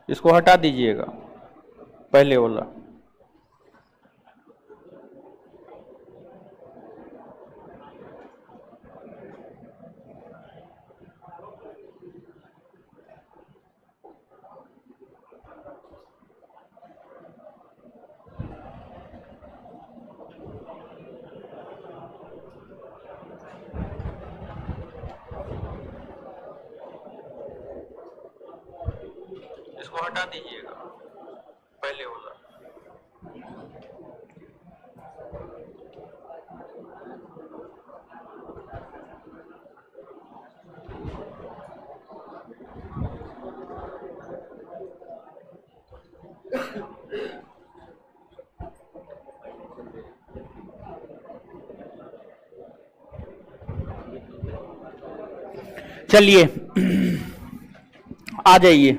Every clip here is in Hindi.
इसको हटा दीजिएगा, पहले वाला। इसको हटा दीजिएगा, पहले वाला। चलिए आ जाइए,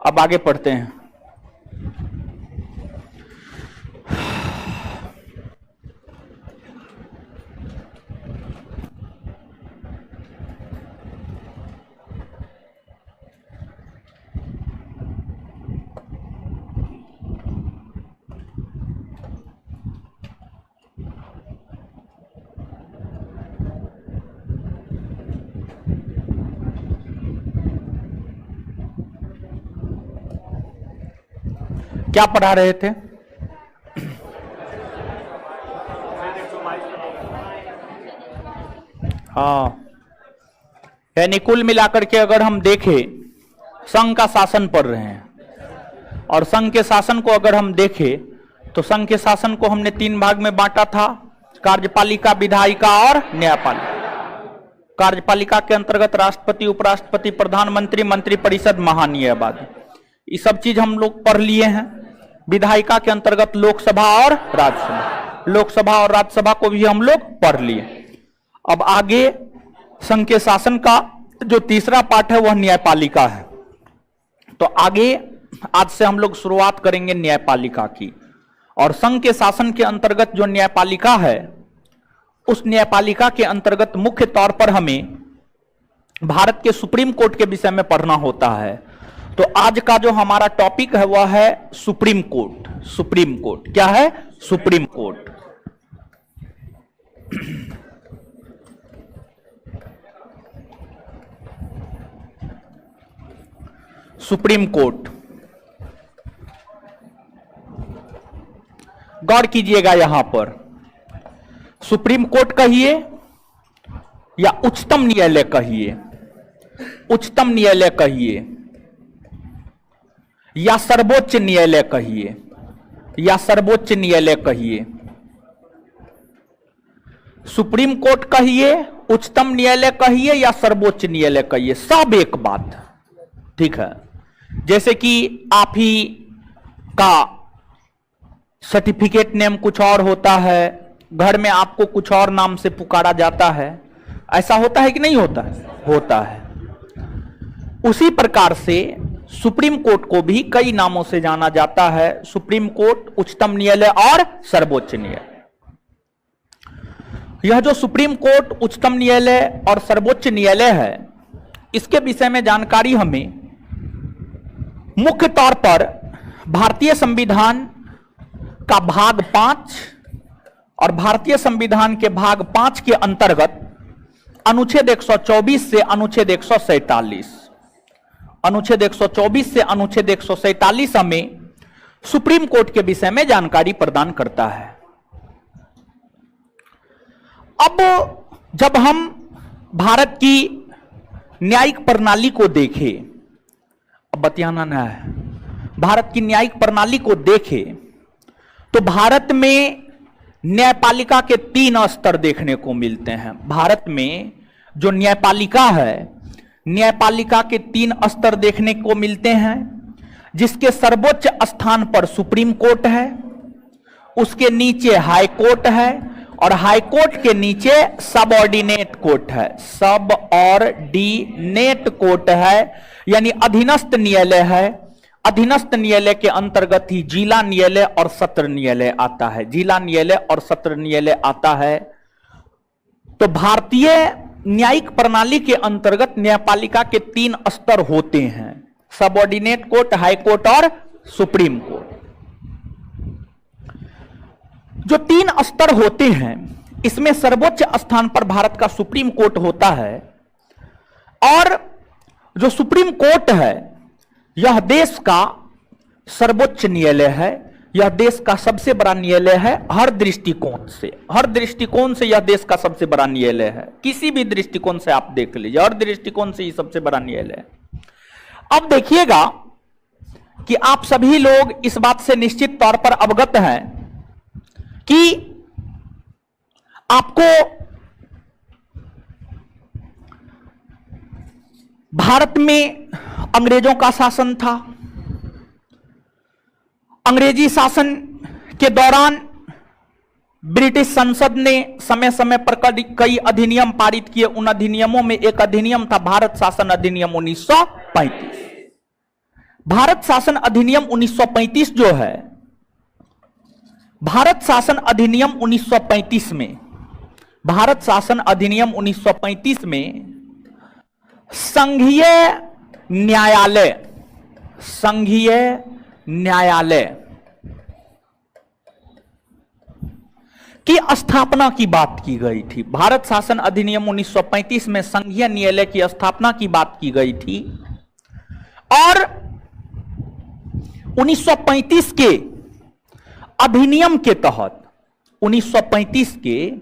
अब आगे पढ़ते हैं। क्या पढ़ा रहे थे? हाँ, यानी कुल मिलाकर के अगर हम देखें, संघ का शासन पढ़ रहे हैं, और संघ के शासन को अगर हम देखें तो संघ के शासन को हमने 3 भाग में बांटा था, कार्यपालिका, विधायिका और न्यायपालिका। कार्यपालिका के अंतर्गत राष्ट्रपति, उपराष्ट्रपति, प्रधानमंत्री, मंत्रिपरिषद, महान्यायवादी, ये सब चीज हम लोग पढ़ लिए हैं। विधायिका के अंतर्गत लोकसभा और राज्यसभा, लोकसभा और राज्यसभा को भी हम लोग पढ़ लिए। अब आगे संघ के शासन का जो तीसरा पार्ट है वह न्यायपालिका है। तो आगे आज से हम लोग शुरुआत करेंगे न्यायपालिका की। और संघ के शासन के अंतर्गत जो न्यायपालिका है, उस न्यायपालिका के अंतर्गत मुख्य तौर पर हमें भारत के सुप्रीम कोर्ट के विषय में पढ़ना होता है। तो आज का जो हमारा टॉपिक है वह है सुप्रीम कोर्ट। सुप्रीम कोर्ट क्या है? Supreme court. सुप्रीम कोर्ट, गौर कीजिएगा यहां पर, सुप्रीम कोर्ट कहिए या उच्चतम न्यायालय कहिए, उच्चतम न्यायालय कहिए या सर्वोच्च न्यायालय कहिए, या सर्वोच्च न्यायालय कहिए, सुप्रीम कोर्ट कहिए, उच्चतम न्यायालय कहिए या सर्वोच्च न्यायालय कहिए, सब एक बात, ठीक है। जैसे कि आप ही का सर्टिफिकेट नेम कुछ और होता है, घर में आपको कुछ और नाम से पुकारा जाता है, ऐसा होता है कि नहीं होता है? होता है। उसी प्रकार से सुप्रीम कोर्ट को भी कई नामों से जाना जाता है, सुप्रीम कोर्ट, उच्चतम न्यायालय और सर्वोच्च न्यायालय। यह जो सुप्रीम कोर्ट, उच्चतम न्यायालय और सर्वोच्च न्यायालय है, इसके विषय में जानकारी हमें मुख्य तौर पर भारतीय संविधान का भाग 5 और भारतीय संविधान के भाग 5 के अंतर्गत अनुच्छेद 124 से अनुच्छेद 147, अनुच्छेद 124 से अनुच्छेद 147 हमें सुप्रीम कोर्ट के विषय में जानकारी प्रदान करता है। अब जब हम भारत की न्यायिक प्रणाली को देखें, अब बतियाना ना है, भारत की न्यायिक प्रणाली को देखें तो भारत में न्यायपालिका के 3 स्तर देखने को मिलते हैं। भारत में जो न्यायपालिका है, न्यायपालिका के 3 स्तर देखने को मिलते हैं, जिसके सर्वोच्च स्थान पर सुप्रीम कोर्ट है, उसके नीचे हाई कोर्ट है, और हाई कोर्ट के नीचे सबऑर्डिनेट कोर्ट है। सबऑर्डिनेट कोर्ट है यानी अधीनस्थ न्यायालय है। अधीनस्थ न्यायालय के अंतर्गत ही जिला न्यायालय और सत्र न्यायालय आता है, जिला न्यायालय और सत्र न्यायालय आता है। तो भारतीय न्यायिक प्रणाली के अंतर्गत न्यायपालिका के 3 स्तर होते हैं। सबऑर्डिनेट कोर्ट, हाई कोर्ट और सुप्रीम कोर्ट। जो 3 स्तर होते हैं, इसमें सर्वोच्च स्थान पर भारत का सुप्रीम कोर्ट होता है। और जो सुप्रीम कोर्ट है यह देश का सर्वोच्च न्यायालय है, यह देश का सबसे बड़ा न्यायालय है। हर दृष्टिकोण से यह देश का सबसे बड़ा न्यायालय है। किसी भी दृष्टिकोण से आप देख लीजिए, हर दृष्टिकोण से ये सबसे बड़ा न्यायालय है। अब देखिएगा कि आप सभी लोग इस बात से निश्चित तौर पर अवगत हैं कि आपको भारत में अंग्रेजों का शासन था। अंग्रेजी शासन के दौरान ब्रिटिश संसद ने समय समय पर कई अधिनियम पारित किए। उन अधिनियमों में एक अधिनियम था भारत शासन अधिनियम 1935। भारत शासन अधिनियम 1935 जो है, भारत शासन अधिनियम 1935 में, भारत शासन अधिनियम 1935 में संघीय न्यायालय की स्थापना की बात की गई थी। भारत शासन अधिनियम 1935 में संघीय न्यायालय की स्थापना की बात की गई थी। और 1935 के अधिनियम के तहत, 1935 के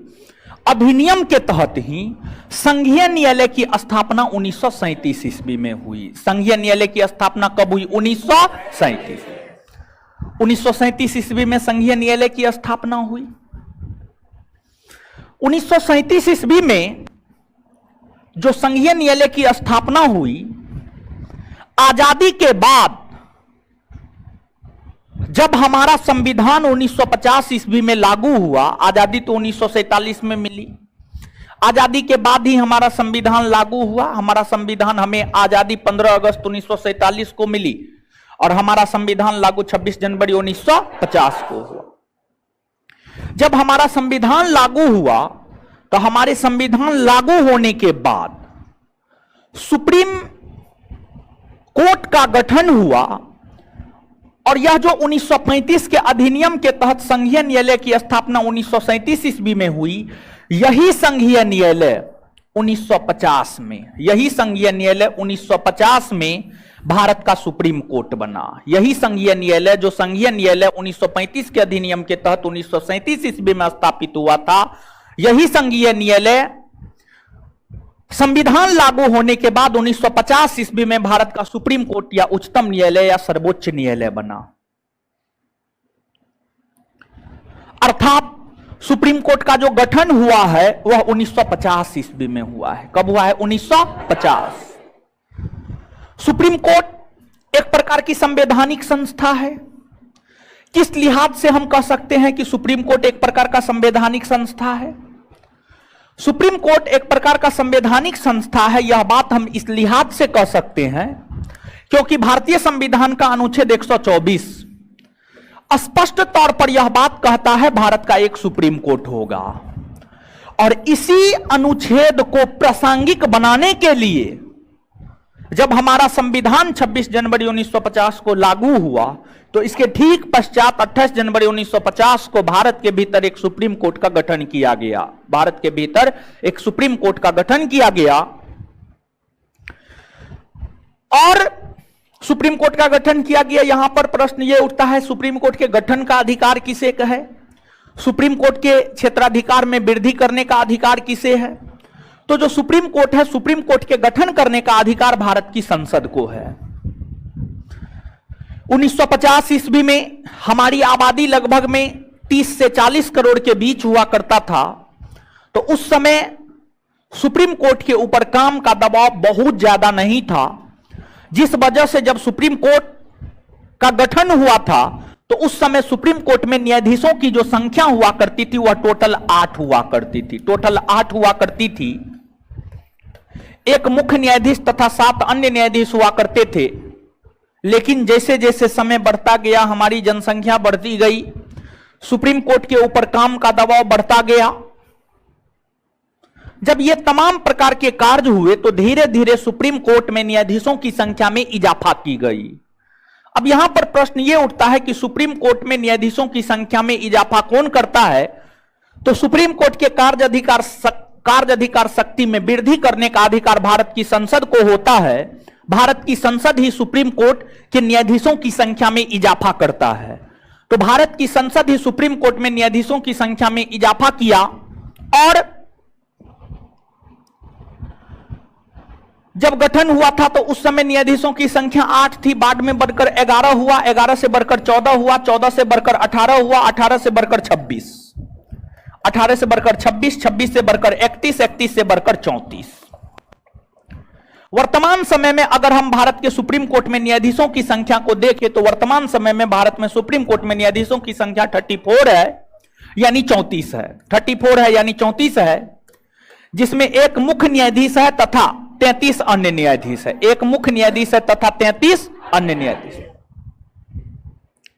अधिनियम के तहत ही संघीय न्यायालय की स्थापना 1937 ईस्वी में हुई। संघीय न्यायालय की स्थापना कब हुई? 1937 ईस्वी में संघीय न्यायालय की स्थापना हुई। 1937 ईस्वी में जो संघीय न्यायालय की स्थापना हुई, आजादी के बाद जब हमारा संविधान 1950 ईस्वी में लागू हुआ, आजादी तो 1947 में मिली, आजादी के बाद ही हमारा संविधान लागू हुआ। हमारा संविधान, हमें आजादी 15 अगस्त 1947 को मिली और हमारा संविधान लागू 26 जनवरी 1950 को हुआ। जब हमारा संविधान लागू हुआ तो हमारे संविधान लागू होने के बाद सुप्रीम कोर्ट का गठन हुआ। और यह जो 1935 के अधिनियम के तहत संघीय न्यायालय की स्थापना 1937 ईस्वी में हुई, यही संघीय न्यायालय 1950 में, यही संघीय न्यायालय 1950 में भारत का सुप्रीम कोर्ट बना। यही संघीय न्यायालय, जो संघीय न्यायालय 1935 के अधिनियम के तहत 1937 ईस्वी में स्थापित हुआ था, यही संघीय न्यायालय संविधान लागू होने के बाद 1950 ईस्वी में भारत का सुप्रीम कोर्ट या उच्चतम न्यायालय या सर्वोच्च न्यायालय बना। अर्थात सुप्रीम कोर्ट का जो गठन हुआ है वह 1950 ईस्वी में हुआ है। कब हुआ है? 1950। सुप्रीम कोर्ट एक प्रकार की संवैधानिक संस्था है। किस लिहाज से हम कह सकते हैं कि सुप्रीम कोर्ट एक प्रकार का संवैधानिक संस्था है? सुप्रीम कोर्ट एक प्रकार का संवैधानिक संस्था है, यह बात हम इस लिहाज से कह सकते हैं क्योंकि भारतीय संविधान का अनुच्छेद 124 स्पष्ट तौर पर यह बात कहता है भारत का एक सुप्रीम कोर्ट होगा। और इसी अनुच्छेद को प्रासंगिक बनाने के लिए जब हमारा संविधान 26 जनवरी 1950 को लागू हुआ, तो इसके ठीक पश्चात 28 जनवरी 1950 को भारत के भीतर एक सुप्रीम कोर्ट का गठन किया गया। भारत के भीतर एक सुप्रीम कोर्ट का गठन किया गया। और सुप्रीम कोर्ट का गठन किया गया, यहां पर प्रश्न यह उठता है, सुप्रीम कोर्ट के गठन का अधिकार किसे कहे? सुप्रीम कोर्ट के क्षेत्राधिकार में वृद्धि करने का अधिकार किसे है? तो जो सुप्रीम कोर्ट है, सुप्रीम कोर्ट के गठन करने का अधिकार भारत की संसद को है। 1950 ईस्वी में हमारी आबादी लगभग में 30 से 40 करोड़ के बीच हुआ करता था। तो उस समय सुप्रीम कोर्ट के ऊपर काम का दबाव बहुत ज्यादा नहीं था, जिस वजह से जब सुप्रीम कोर्ट का गठन हुआ था तो उस समय सुप्रीम कोर्ट में न्यायाधीशों की जो संख्या हुआ करती थी वह टोटल 8 हुआ करती थी। टोटल 8 हुआ करती थी। एक मुख्य न्यायाधीश तथा 7 अन्य न्यायाधीश हुआ करते थे। लेकिन जैसे जैसे समय बढ़ता गया, हमारी जनसंख्या बढ़ती गई, सुप्रीम कोर्ट के ऊपर काम का दबाव बढ़ता गया, जब ये तमाम प्रकार के कार्य हुए तो धीरे धीरे सुप्रीम कोर्ट में न्यायाधीशों की संख्या में इजाफा की गई। अब यहां पर प्रश्न यह उठता है कि सुप्रीम कोर्ट में न्यायाधीशों की संख्या में इजाफा कौन करता है? तो सुप्रीम कोर्ट के कार्य अधिकार शक्ति में वृद्धि करने का अधिकार भारत की संसद को होता है। भारत की संसद ही सुप्रीम कोर्ट के न्यायाधीशों की संख्या में इजाफा करता है। तो भारत की संसद ही सुप्रीम कोर्ट में न्यायाधीशों की संख्या में इजाफा किया और जब गठन हुआ था तो उस समय न्यायाधीशों की संख्या 8 थी, बाद में बढ़कर 11 हुआ, 11 से बढ़कर 14 हुआ, 14 से बढ़कर 18 हुआ, 18 से बढ़कर 26, 18 से बढ़कर 26, 26 से बढ़कर 31, 31 से बढ़कर 34। वर्तमान समय में अगर हम भारत के सुप्रीम कोर्ट में न्यायाधीशों की संख्या को देखें तो वर्तमान समय में भारत में सुप्रीम कोर्ट में न्यायाधीशों की संख्या 34 है, यानी 34 है। 34 है यानी 34 है, जिसमें एक मुख्य न्यायाधीश है तथा 33 अन्य न्यायाधीश है। एक मुख्य न्यायाधीश है तथा 33 अन्य न्यायाधीश।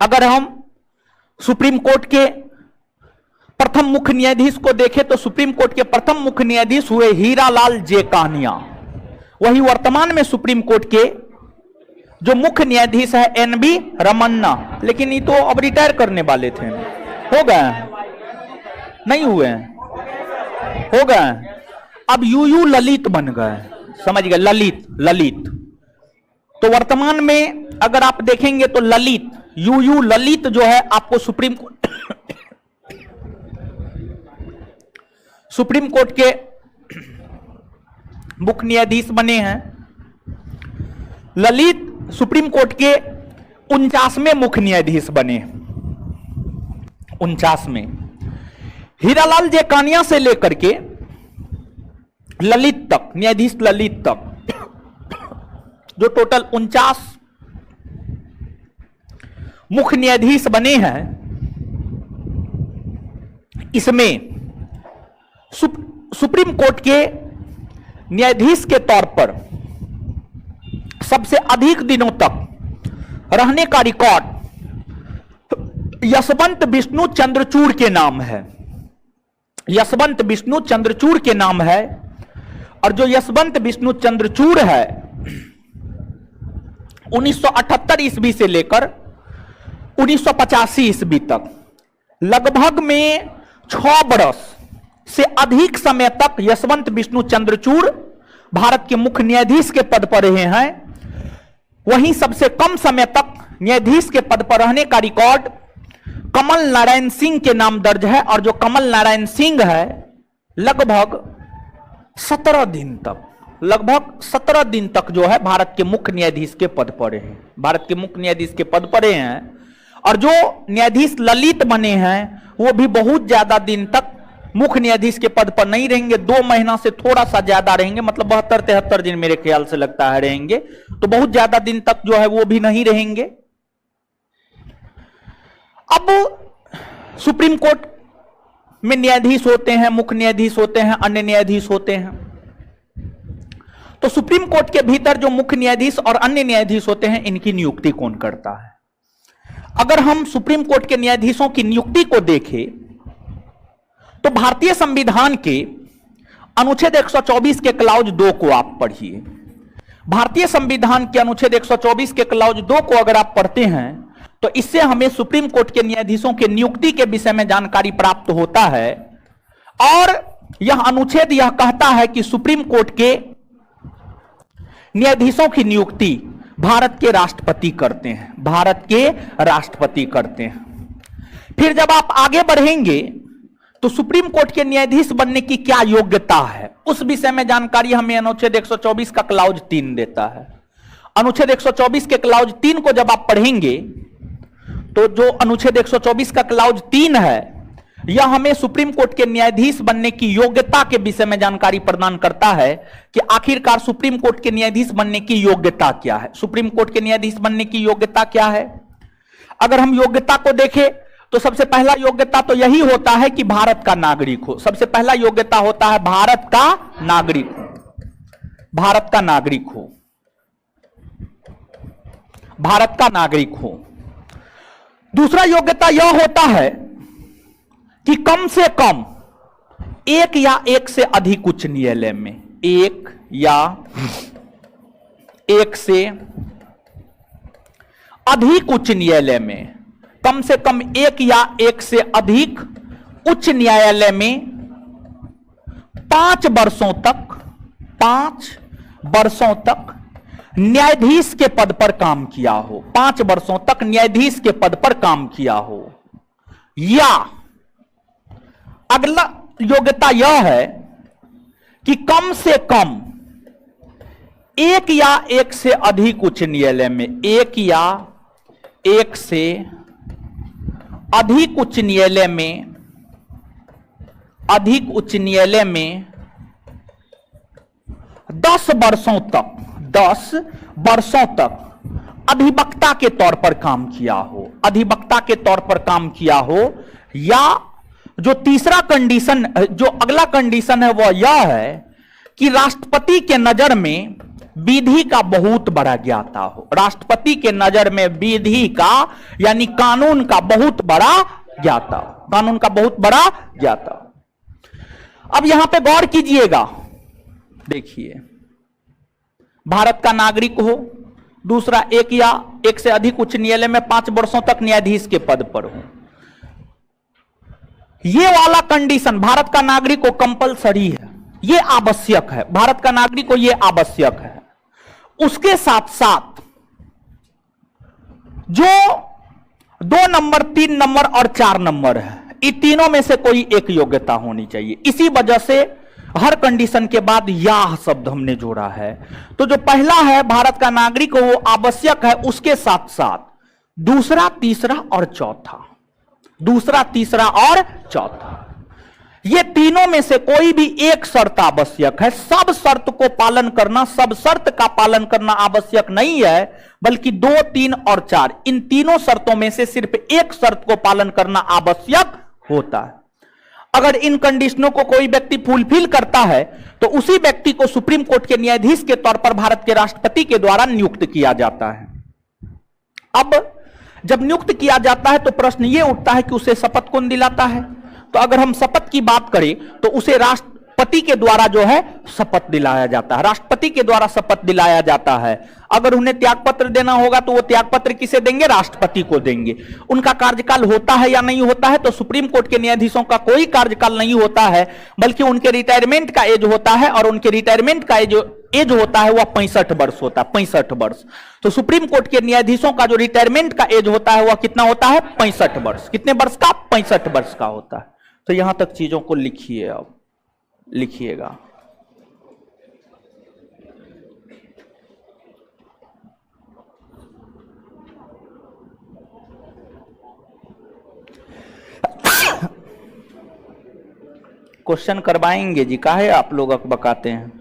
अगर हम सुप्रीम कोर्ट के प्रथम मुख्य न्यायाधीश को देखें तो सुप्रीम कोर्ट के प्रथम मुख्य न्यायाधीश हुए हीरालाल जे कानिया। वही वर्तमान में सुप्रीम कोर्ट के जो मुख्य न्यायाधीश है एनबी रमन्ना, लेकिन ये तो अब रिटायर करने वाले थे। हो गए? नहीं हुए? हो गए? अब यूयू ललित बन गए, समझ गए? ललित। तो वर्तमान में अगर आप देखेंगे तो ललित, यूयू ललित जो है आपको सुप्रीम कोर्ट के मुख्य न्यायाधीश बने हैं। ललित सुप्रीम कोर्ट के 49वें मुख्य न्यायाधीश बने, 49वें। हीरालाल जे कानिया से लेकर के ललित तक, न्यायाधीश ललित तक, जो टोटल 49 मुख्य न्यायाधीश बने हैं, इसमें सुप्रीम कोर्ट के न्यायाधीश के तौर पर सबसे अधिक दिनों तक रहने का रिकॉर्ड यशवंत विष्णु चंद्रचूड़ के नाम है। यशवंत विष्णु चंद्रचूड़ के नाम है। और जो यशवंत विष्णु चंद्रचूड़ है 1978 ईस्वी से लेकर 1985 ईस्वी तक लगभग में 6 बरस से अधिक समय तक यशवंत विष्णु चंद्रचूड़ भारत के मुख्य न्यायाधीश के पद पर रहे हैं। वहीं सबसे कम समय तक न्यायाधीश के पद पर रहने का रिकॉर्ड कमल नारायण सिंह के नाम दर्ज है। और जो कमल नारायण सिंह है लगभग 17 दिन तक, लगभग 17 दिन तक जो है भारत के मुख्य न्यायाधीश के पद पर हैं, भारत के मुख्य न्यायाधीश के पद पर हैं। और जो न्यायाधीश ललित बने हैं वो भी बहुत ज्यादा दिन तक मुख्य न्यायाधीश के पद पर नहीं रहेंगे, 2 महीना से थोड़ा सा ज्यादा रहेंगे, मतलब 72-73 दिन मेरे ख्याल से लगता है रहेंगे। तो बहुत ज्यादा दिन तक जो है वो भी नहीं रहेंगे। अब सुप्रीम कोर्ट में न्यायाधीश होते हैं, मुख्य न्यायाधीश होते हैं, अन्य न्यायाधीश होते हैं। तो सुप्रीम कोर्ट के भीतर जो मुख्य न्यायाधीश और अन्य न्यायाधीश होते हैं, इनकी नियुक्ति कौन करता है? अगर हम सुप्रीम कोर्ट के न्यायाधीशों की नियुक्ति को देखें तो भारतीय संविधान के अनुच्छेद 124 के क्लाउज 2 को आप पढ़िए। भारतीय संविधान के अनुच्छेद 124 के क्लाउज 2 को अगर आप पढ़ते हैं तो इससे हमें सुप्रीम कोर्ट के न्यायाधीशों के नियुक्ति के विषय में जानकारी प्राप्त होता है। और यह अनुच्छेद यह कहता है कि सुप्रीम कोर्ट के न्यायाधीशों की नियुक्ति भारत के राष्ट्रपति करते हैं, भारत के राष्ट्रपति करते हैं। फिर जब आप आगे बढ़ेंगे तो सुप्रीम कोर्ट के न्यायाधीश बनने की क्या योग्यता है, उस विषय में जानकारी हमें अनुच्छेद 124 का क्लाउज 3 देता है। अनुच्छेद 124 के क्लाउज 3 को जब आप पढ़ेंगे तो जो अनुच्छेद 124 का क्लाउज 3 है यह हमें सुप्रीम कोर्ट के न्यायाधीश बनने की योग्यता के विषय में जानकारी प्रदान करता है कि आखिरकार सुप्रीम कोर्ट के न्यायाधीश बनने की योग्यता क्या है। सुप्रीम कोर्ट के न्यायाधीश बनने की योग्यता क्या है? अगर हम योग्यता को देखें तो सबसे पहला योग्यता तो यही होता है कि भारत का नागरिक हो। सबसे पहला योग्यता होता है भारत का नागरिक हो, भारत का नागरिक हो, भारत का नागरिक हो। दूसरा योग्यता यह होता है कि कम से कम एक या एक से अधिक उच्च न्यायालय में, एक या एक से अधिक उच्च न्यायालय में, कम से कम एक या एक से अधिक उच्च न्यायालय में 5 वर्षों तक न्यायाधीश के पद पर काम किया हो, 5 वर्षों तक न्यायाधीश के पद पर काम किया हो। या अगला योग्यता यह है कि कम से कम एक या एक से अधिक उच्च न्यायालय में, एक या एक से अधिक उच्च न्यायालय में, अधिक उच्च न्यायालय में 10 वर्षों तक अधिवक्ता के तौर पर काम किया हो, अधिवक्ता के तौर पर काम किया हो। या जो तीसरा कंडीशन, जो अगला कंडीशन है वह यह है कि राष्ट्रपति के नजर में विधि का बहुत बड़ा ज्ञाता हो, राष्ट्रपति के नजर में विधि का यानी कानून का बहुत बड़ा ज्ञाता हो, कानून का बहुत बड़ा ज्ञाता हो। अब यहां पे गौर कीजिएगा, देखिए, भारत का नागरिक हो, दूसरा एक या एक से अधिक उच्च न्यायालय में 5 वर्षों तक न्यायाधीश के पद पर हो। ये वाला कंडीशन भारत का नागरिक को कंपलसरी है, ये आवश्यक है, भारत का नागरिक को ये आवश्यक है। उसके साथ साथ जो 2 नंबर, 3 नंबर और 4 नंबर है, इन तीनों में से कोई एक योग्यता होनी चाहिए। इसी वजह से हर कंडीशन के बाद या शब्द हमने जोड़ा है। तो जो पहला है भारत का नागरिक हो वो आवश्यक है, उसके साथ साथ दूसरा, तीसरा और चौथा, दूसरा, तीसरा और चौथा, ये तीनों में से कोई भी एक शर्त आवश्यक है। सब शर्त को पालन करना, सब शर्त का पालन करना आवश्यक नहीं है, बल्कि 2, 3 और 4, इन तीनों शर्तों में से सिर्फ एक शर्त को पालन करना आवश्यक होता है। अगर इन कंडीशनों को कोई व्यक्ति फुलफिल करता है तो उसी व्यक्ति को सुप्रीम कोर्ट के न्यायाधीश के तौर पर भारत के राष्ट्रपति के द्वारा नियुक्त किया जाता है। अब जब नियुक्त किया जाता है तो प्रश्न यह उठता है कि उसे शपथ कौन दिलाता है। तो अगर हम शपथ की बात करें तो उसे राष्ट्रपति के द्वारा जो है शपथ दिलाया जाता है, राष्ट्रपति के द्वारा शपथ दिलाया जाता है। अगर उन्हें त्यागपत्र देना होगा तो वो त्यागपत्र किसे देंगे? राष्ट्रपति को देंगे। उनका कार्यकाल होता है या नहीं होता है? तो सुप्रीम कोर्ट के न्यायाधीशों का कोई कार्यकाल नहीं होता है, बल्कि उनके रिटायरमेंट का एज होता है, और उनके रिटायरमेंट का एज होता है वह 65 वर्ष होता है, 65 वर्ष। तो सुप्रीम कोर्ट के न्यायाधीशों का जो रिटायरमेंट का एज होता है वह कितना होता है? 65 वर्ष। कितने वर्ष का? 65 वर्ष का होता है। तो यहां तक चीजों को लिखिए, अब लिखिएगा। क्वेश्चन करवाएंगे जी, काहे आप लोग अकबकाते हैं?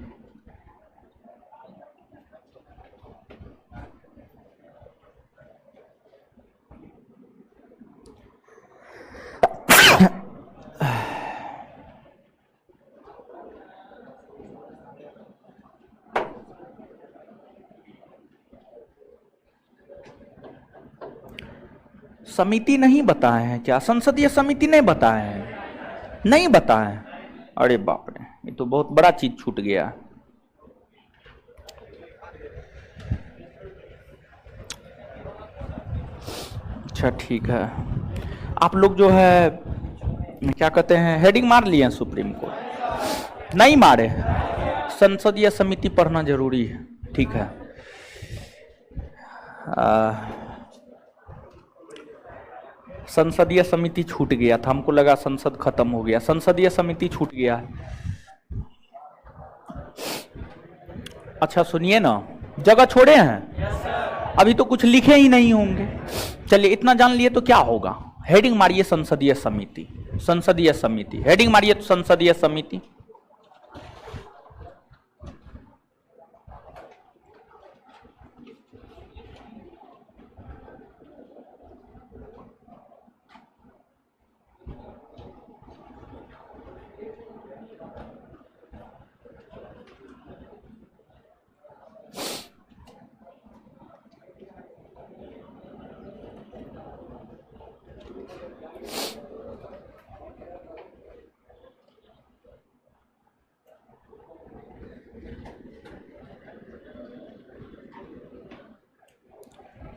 समिति नहीं बताए हैं क्या? संसदीय समिति नहीं बताए हैं? नहीं बताए हैं? अरे बाप रे, ये तो बहुत बड़ा चीज छूट गया। अच्छा ठीक है, आप लोग जो है क्या कहते हैं, हेडिंग मार लिए हैं सुप्रीम कोर्ट? नहीं मारे? संसदीय समिति पढ़ना जरूरी है, ठीक है। संसदीय समिति छूट गया था, हमको लगा संसद खत्म हो गया, संसदीय समिति छूट गया है। अच्छा सुनिए ना, जगह छोड़े हैं? अभी तो कुछ लिखे ही नहीं होंगे। चलिए इतना जान लिए तो क्या होगा, हेडिंग मारिए संसदीय समिति, संसदीय समिति, हेडिंग मारिए तो संसदीय समिति।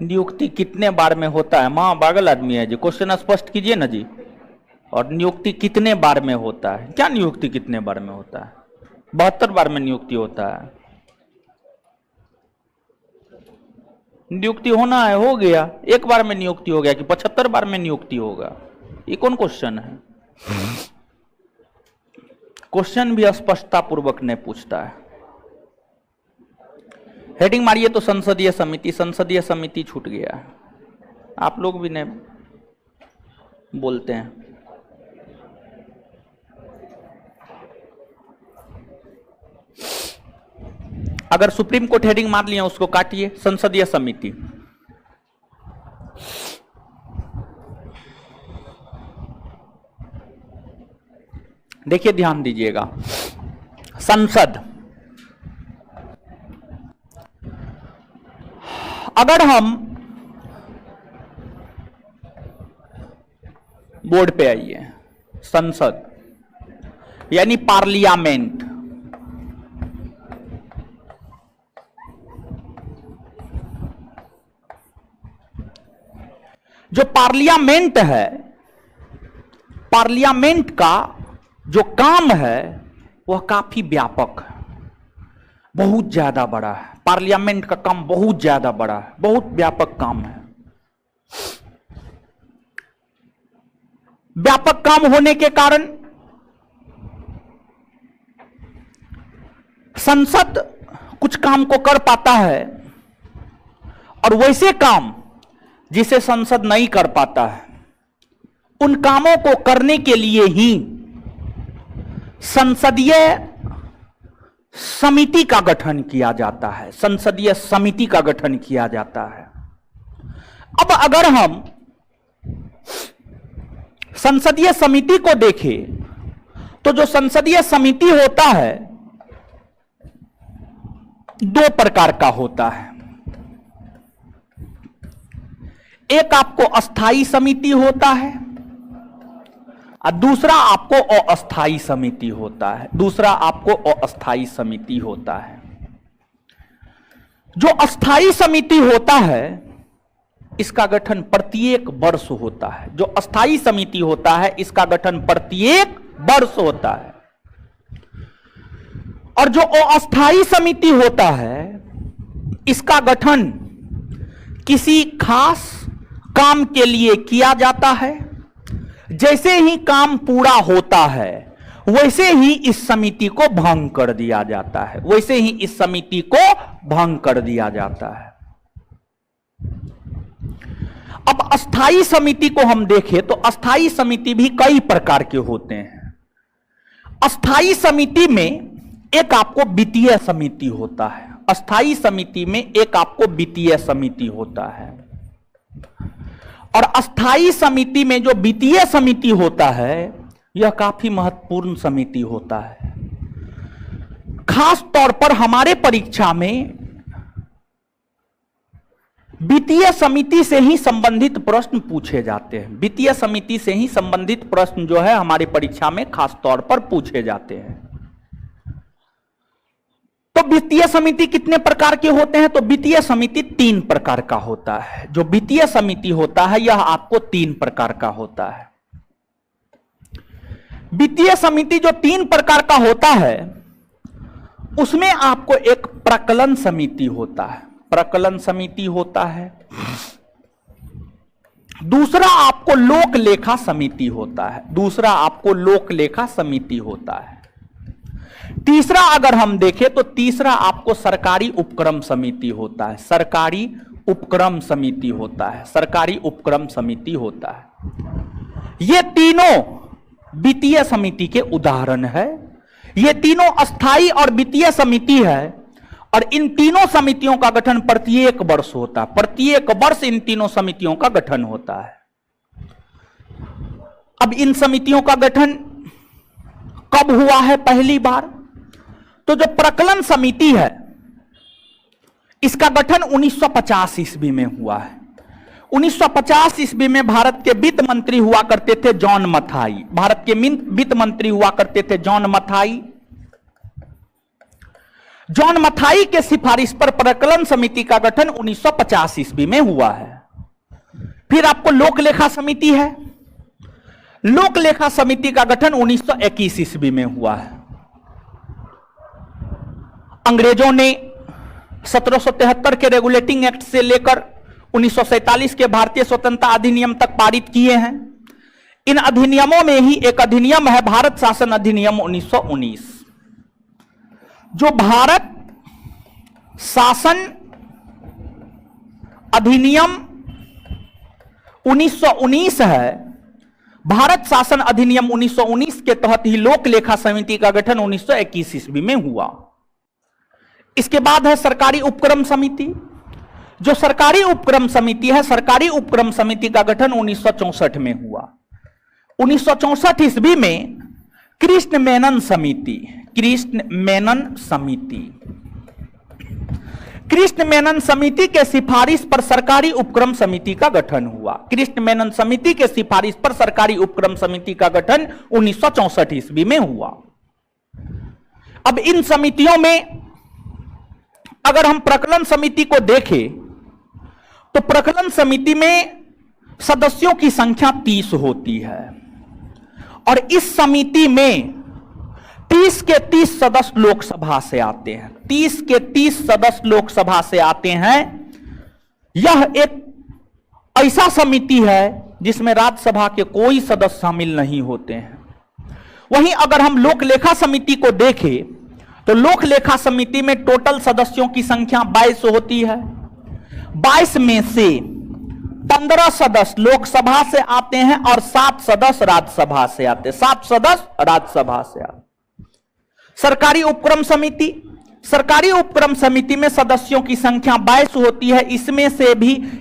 नियुक्ति कितने बार में होता है? मां पागल आदमी है जी, क्वेश्चन स्पष्ट कीजिए ना जी। और नियुक्ति कितने बार में होता है? क्या नियुक्ति कितने बार में होता है? 72 बार में नियुक्ति होता है। नियुक्ति होना है, हो गया, एक बार में नियुक्ति हो गया कि 75 बार में नियुक्ति होगा? ये कौन क्वेश्चन है? क्वेश्चन भी स्पष्टता पूर्वक नहीं पूछता है। हेडिंग मारिए तो संसदीय समिति, संसदीय समिति छूट गया। आप लोग भी नहीं बोलते हैं। अगर सुप्रीम कोर्ट हेडिंग मार लिया उसको काटिए, संसदीय समिति। देखिए ध्यान दीजिएगा, संसद, अगर हम बोर्ड पे आइए, संसद यानी पार्लियामेंट, जो पार्लियामेंट है, पार्लियामेंट का जो काम है वह काफी व्यापक है, बहुत ज्यादा बड़ा है। पार्लियामेंट का काम बहुत ज्यादा बड़ा है, बहुत व्यापक काम है। व्यापक काम होने के कारण संसद कुछ काम को कर पाता है और वैसे काम जिसे संसद नहीं कर पाता है, उन कामों को करने के लिए ही संसदीय समिति का गठन किया जाता है। संसदीय समिति का गठन किया जाता है। अब अगर हम संसदीय समिति को देखें तो जो संसदीय समिति होता है दो प्रकार का होता है। एक आपको अस्थाई समिति होता है और दूसरा आपको अस्थाई समिति होता है। दूसरा आपको अस्थाई समिति होता है। जो अस्थाई समिति होता है इसका गठन प्रत्येक वर्ष होता है। जो अस्थाई समिति होता है इसका गठन प्रत्येक वर्ष होता है। और जो अस्थाई समिति होता है इसका गठन किसी खास काम के लिए किया जाता है। जैसे ही काम पूरा होता है वैसे ही इस समिति को भंग कर दिया जाता है। वैसे ही इस समिति को भंग कर दिया जाता है। अब अस्थाई समिति को हम देखें तो अस्थाई समिति भी कई प्रकार के होते हैं। अस्थाई समिति में एक आपको वित्तीय समिति होता है। अस्थाई समिति में एक आपको वित्तीय समिति होता है। और अस्थाई समिति में जो वित्तीय समिति होता है यह काफी महत्वपूर्ण समिति होता है। खास तौर पर हमारे परीक्षा में वित्तीय समिति से ही संबंधित प्रश्न पूछे जाते हैं। वित्तीय समिति से ही संबंधित प्रश्न जो है हमारी परीक्षा में खास तौर पर पूछे जाते हैं। तो वित्तीय समिति कितने प्रकार के होते हैं? तो वित्तीय समिति 3 प्रकार का होता है। जो वित्तीय समिति होता है यह आपको 3 प्रकार का होता है। वित्तीय समिति जो 3 प्रकार का होता है उसमें आपको एक प्रकलन समिति होता है। प्रकलन समिति होता है। दूसरा आपको लोक लेखा समिति होता है। दूसरा आपको लोक लेखा समिति होता है। तीसरा अगर हम देखें तो तीसरा आपको सरकारी उपक्रम समिति होता है। सरकारी उपक्रम समिति होता है। सरकारी उपक्रम समिति होता है। ये तीनों वित्तीय समिति के उदाहरण है। ये तीनों अस्थाई और वित्तीय समिति है और इन तीनों समितियों का गठन प्रत्येक वर्ष होता है। प्रत्येक वर्ष इन तीनों समितियों का गठन होता है। अब इन समितियों का गठन कब हुआ है? पहली बार तो जो प्रकलन समिति है इसका गठन 1950 ईस्वी में हुआ है। 1950 ईस्वी में भारत के वित्त मंत्री हुआ करते थे जॉन मथाई। भारत के वित्त मंत्री हुआ करते थे जॉन मथाई। जॉन मथाई के सिफारिश पर प्रकलन समिति का गठन 1950 ईस्वी में हुआ है। फिर आपको लोक लेखा समिति है। लोक लेखा समिति का गठन 1921 ईस्वी में हुआ है। अंग्रेजों ने 1773 के रेगुलेटिंग एक्ट से लेकर 1947 के भारतीय स्वतंत्रता अधिनियम तक पारित किए हैं। इन अधिनियमों में ही एक अधिनियम है भारत शासन अधिनियम 1919। जो भारत शासन अधिनियम 1919 है, भारत शासन अधिनियम 1919 के तहत ही लोक लेखा समिति का गठन 1921 ईस्वी में हुआ। इसके बाद है सरकारी उपक्रम समिति। जो सरकारी उपक्रम समिति है, सरकारी उपक्रम समिति का गठन 1964 में हुआ। 1964 ईस्वी में कृष्ण मेनन समिति, कृष्ण मेनन समिति, कृष्ण मेनन समिति के सिफारिश पर सरकारी उपक्रम समिति का गठन हुआ। कृष्ण मेनन समिति के सिफारिश पर सरकारी उपक्रम समिति का गठन 1964 ईस्वी में हुआ। अब इन समितियों में अगर हम प्रकलन समिति को देखें तो प्रकलन समिति में सदस्यों की संख्या 30 होती है और इस समिति में 30 के 30 सदस्य लोकसभा से आते हैं। 30 के 30 सदस्य लोकसभा से आते हैं। यह एक ऐसा समिति है जिसमें राज्यसभा के कोई सदस्य शामिल नहीं होते हैं। वहीं अगर हम लोक लेखा समिति को देखें तो लोक लेखा समिति में टोटल सदस्यों की संख्या 22 होती है। 22 में से 15 सदस्य लोकसभा से आते हैं और 7 सदस्य राज्यसभा से आते हैं। 7 सदस्य राज्यसभा से आते हैं। सरकारी उपक्रम समिति, सरकारी उपक्रम समिति में सदस्यों की संख्या 22 होती है।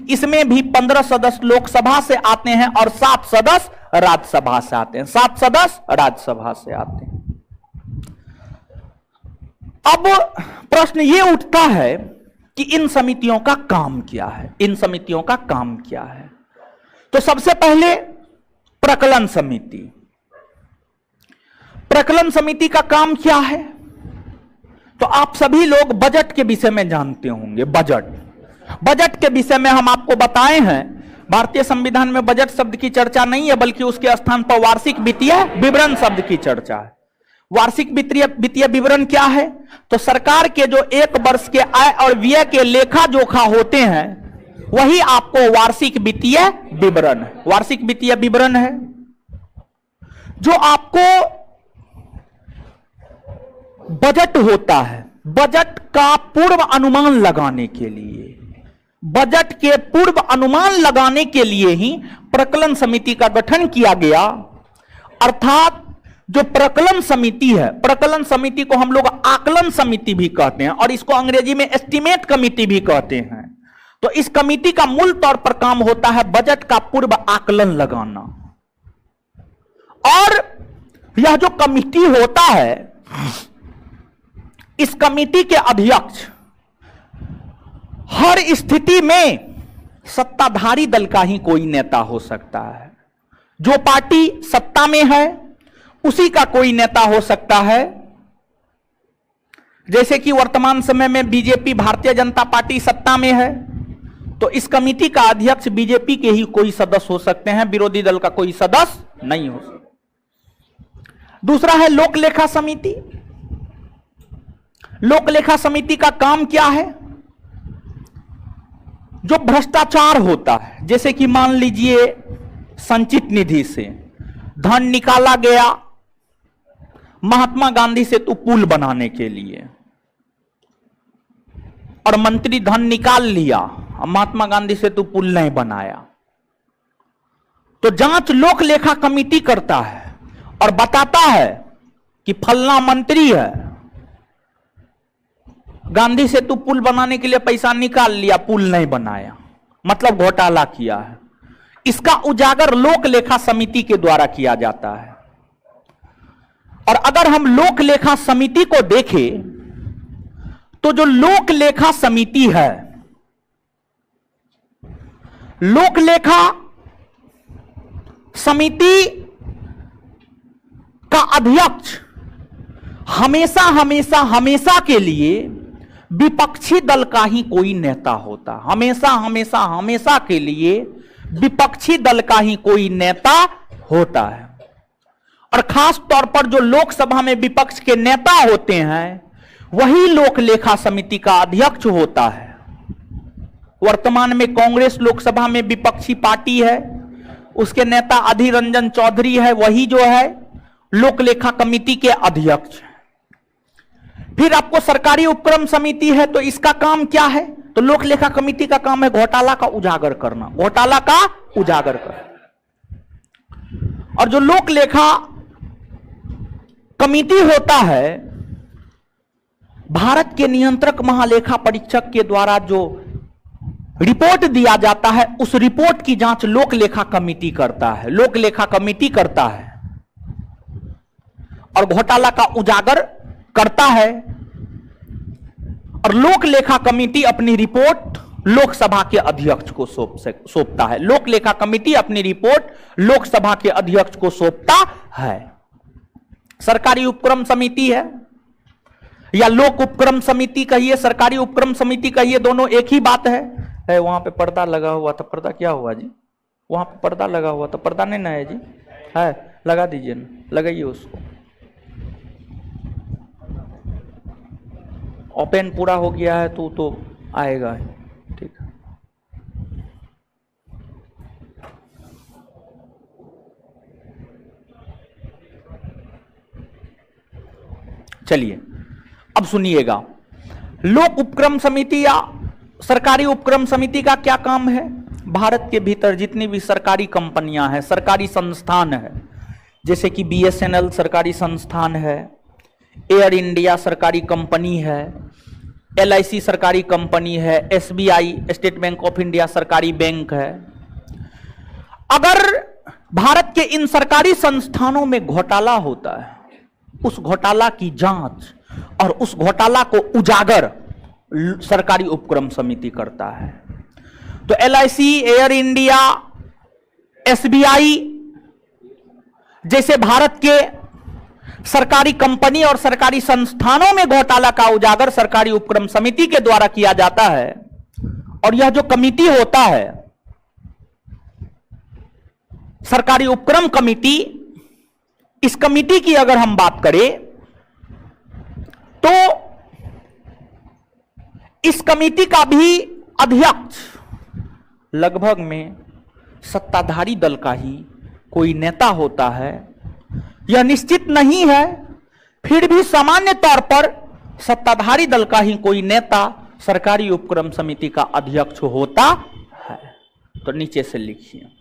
इसमें भी 15 सदस्य लोकसभा से आते हैं और 7 सदस्य राज्यसभा से आते हैं। 7 सदस्य राज्यसभा से आते हैं। अब प्रश्न यह उठता है कि इन समितियों का काम क्या है? इन समितियों का काम क्या है? तो सबसे पहले प्रकलन समिति। प्रकलन समिति का काम क्या है? तो आप सभी लोग बजट के विषय में जानते होंगे। बजट के विषय में हम आपको बताए हैं। भारतीय संविधान में बजट शब्द की चर्चा नहीं है, बल्कि उसके स्थान पर वार्षिक वित्तीय विवरण शब्द की चर्चा है। वार्षिक वित्तीय विवरण क्या है? तो सरकार के जो एक वर्ष के आय और व्यय के लेखा जोखा होते हैं, वही आपको वार्षिक वित्तीय विवरण है। वार्षिक वित्तीय विवरण है जो आपको बजट होता है। बजट का पूर्व अनुमान लगाने के लिए, बजट के पूर्व अनुमान लगाने के लिए ही प्रकलन समिति का गठन किया गया। अर्थात जो प्रकलन समिति है, प्रकलन समिति को हम लोग आकलन समिति भी कहते हैं और इसको अंग्रेजी में एस्टिमेट कमिटी भी कहते हैं। तो इस कमिटी का मूल तौर पर काम होता है बजट का पूर्व आकलन लगाना। और यह जो कमिटी होता है, इस कमिटी के अध्यक्ष हर स्थिति में सत्ताधारी दल का ही कोई नेता हो सकता है। जो पार्टी सत्ता में है उसी का कोई नेता हो सकता है। जैसे कि वर्तमान समय में बीजेपी, भारतीय जनता पार्टी सत्ता में है, तो इस कमिटी का अध्यक्ष बीजेपी के ही कोई सदस्य हो सकते हैं, विरोधी दल का कोई सदस्य नहीं हो सकता। दूसरा है लोक लेखा समिति। लोक लेखा समिति का काम क्या है? जो भ्रष्टाचार होता है, जैसे कि मान लीजिए संचित निधि से धन निकाला गया महात्मा गांधी सेतु पुल बनाने के लिए और मंत्री धन निकाल लिया और महात्मा गांधी सेतु पुल नहीं बनाया, तो जांच लोक लेखा कमिटी करता है और बताता है कि फलना मंत्री है, गांधी सेतु पुल बनाने के लिए पैसा निकाल लिया, पुल नहीं बनाया, मतलब घोटाला किया है। इसका उजागर लोक लेखा समिति के द्वारा किया जाता है। और अगर हम लोक लेखा समिति को देखें तो जो लोक लेखा समिति है, लोक लेखा समिति का अध्यक्ष हमेशा के लिए विपक्षी दल का ही कोई नेता होता, हमेशा हमेशा हमेशा के लिए विपक्षी दल का ही कोई नेता होता है। और खास तौर पर जो लोकसभा में विपक्ष के नेता होते हैं वही लोक लेखा समिति का अध्यक्ष होता है। वर्तमान में कांग्रेस लोकसभा में विपक्षी पार्टी है, उसके नेता अधीर रंजन चौधरी है, वही जो है लोक लेखा कमेटी के अध्यक्ष। फिर आपको सरकारी उपक्रम समिति है, तो इसका काम क्या है? तो लोक लेखा कमेटी का काम है घोटाला का उजागर करना, घोटाला का उजागर करना। और जो लोक लेखा कमेटी होता है, भारत के नियंत्रक महालेखा परीक्षक के द्वारा जो रिपोर्ट दिया जाता है, उस रिपोर्ट की जांच लोक लेखा कमेटी करता है, लोक लेखा कमेटी करता है और घोटाला का उजागर करता है। और लोक लेखा कमेटी अपनी रिपोर्ट लोकसभा के अध्यक्ष को सौंपता है। लोक लेखा कमेटी अपनी रिपोर्ट लोकसभा के अध्यक्ष को सौंपता है। सरकारी उपक्रम समिति है या लोक उपक्रम समिति कहिए, सरकारी उपक्रम समिति कहिए, दोनों एक ही बात है। वहां पे पर्दा लगा हुआ था, पर्दा क्या हुआ जी? वहां पे पर्दा लगा हुआ था, पर्दा नहीं ना है जी? है, लगा दीजिए ना, लगाइए उसको। ओपन पूरा हो गया है तो आएगा, ठीक है। चलिए अब सुनिएगा, लोक उपक्रम समिति या सरकारी उपक्रम समिति का क्या काम है? भारत के भीतर जितनी भी सरकारी कंपनियां हैं, सरकारी संस्थान है, जैसे कि BSNL सरकारी संस्थान है, एयर इंडिया सरकारी कंपनी है, LIC सरकारी कंपनी है, SBI state bank of India सरकारी बैंक है। अगर भारत के इन सरकारी संस्थानों में घोटाला होता है, उस घोटाला की जांच और उस घोटाला को उजागर सरकारी उपक्रम समिति करता है। तो LIC, एयर इंडिया, SBI जैसे भारत के सरकारी कंपनी और सरकारी संस्थानों में घोटाला का उजागर सरकारी उपक्रम समिति के द्वारा किया जाता है। और यह जो कमेटी होता है, सरकारी उपक्रम कमेटी, इस कमेटी की अगर हम बात करें तो इस कमेटी का भी अध्यक्ष लगभग में सत्ताधारी दल का ही कोई नेता होता है। यह निश्चित नहीं है, फिर भी सामान्य तौर पर सत्ताधारी दल का ही कोई नेता सरकारी उपक्रम समिति का अध्यक्ष होता है। तो नीचे से लिखिए,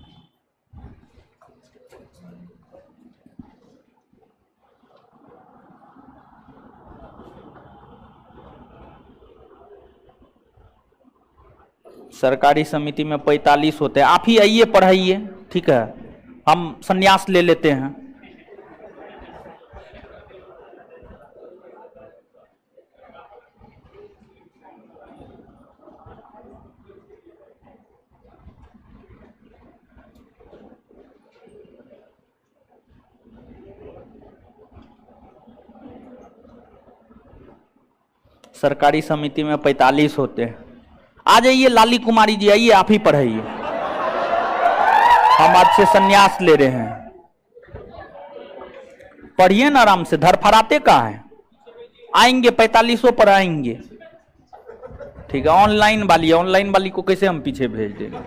सरकारी समिति में 45 होते हैं। आप ही आइए पढ़ाइए, ठीक है, हम संन्यास ले लेते हैं। सरकारी समिति में 45 होते हैं। आ जाइए लाली कुमारी जी, आइए आप ही पढ़ाइए, हम आज से संन्यास ले रहे हैं। पढ़िए ना आराम से, धरफराते कहाँ हैं? आएंगे 45 पर आएंगे, ठीक है। ऑनलाइन वाली को कैसे हम पीछे भेज देंगे?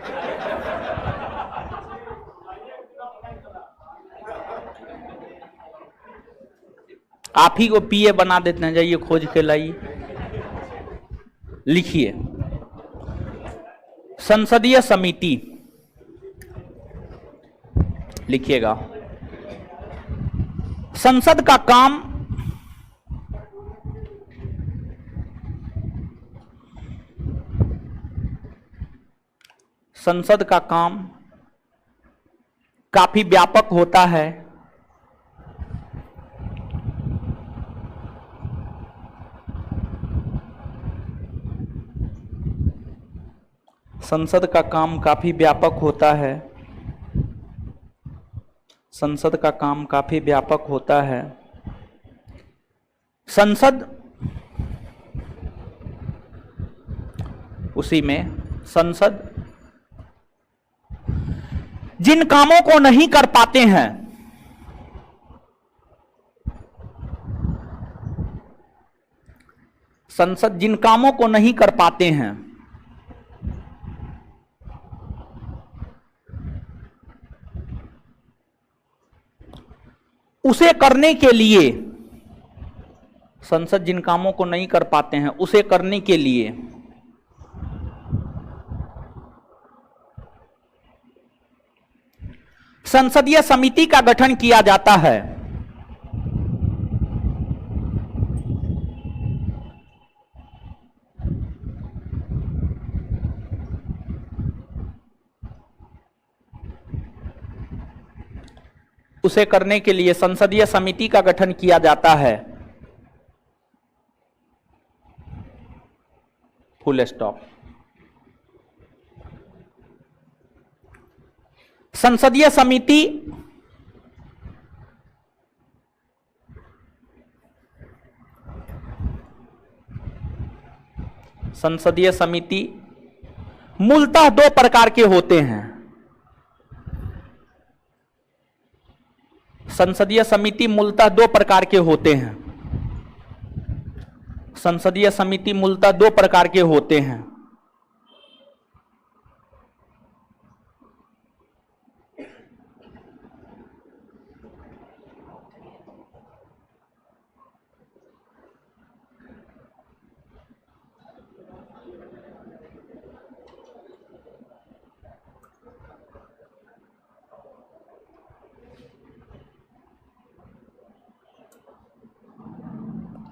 आप ही को पीए बना देते हैं, जाइए खोज के लाइए। लिखिए, संसदीय समिति लिखिएगा। संसद का काम काफी व्यापक होता है। संसद का काम काफी व्यापक होता है। संसद का काम काफी व्यापक होता है। संसद उसी में संसद जिन कामों को नहीं कर पाते हैं, संसद जिन कामों को नहीं कर पाते हैं, उसे करने के लिए, संसद जिन कामों को नहीं कर पाते हैं उसे करने के लिए संसदीय समिति का गठन किया जाता है। उसे करने के लिए संसदीय समिति का गठन किया जाता है। Full stop. संसदीय समिति मूलतः दो प्रकार के होते हैं। संसदीय समिति मूलतः दो प्रकार के होते हैं। संसदीय समिति मूलतः दो प्रकार के होते हैं।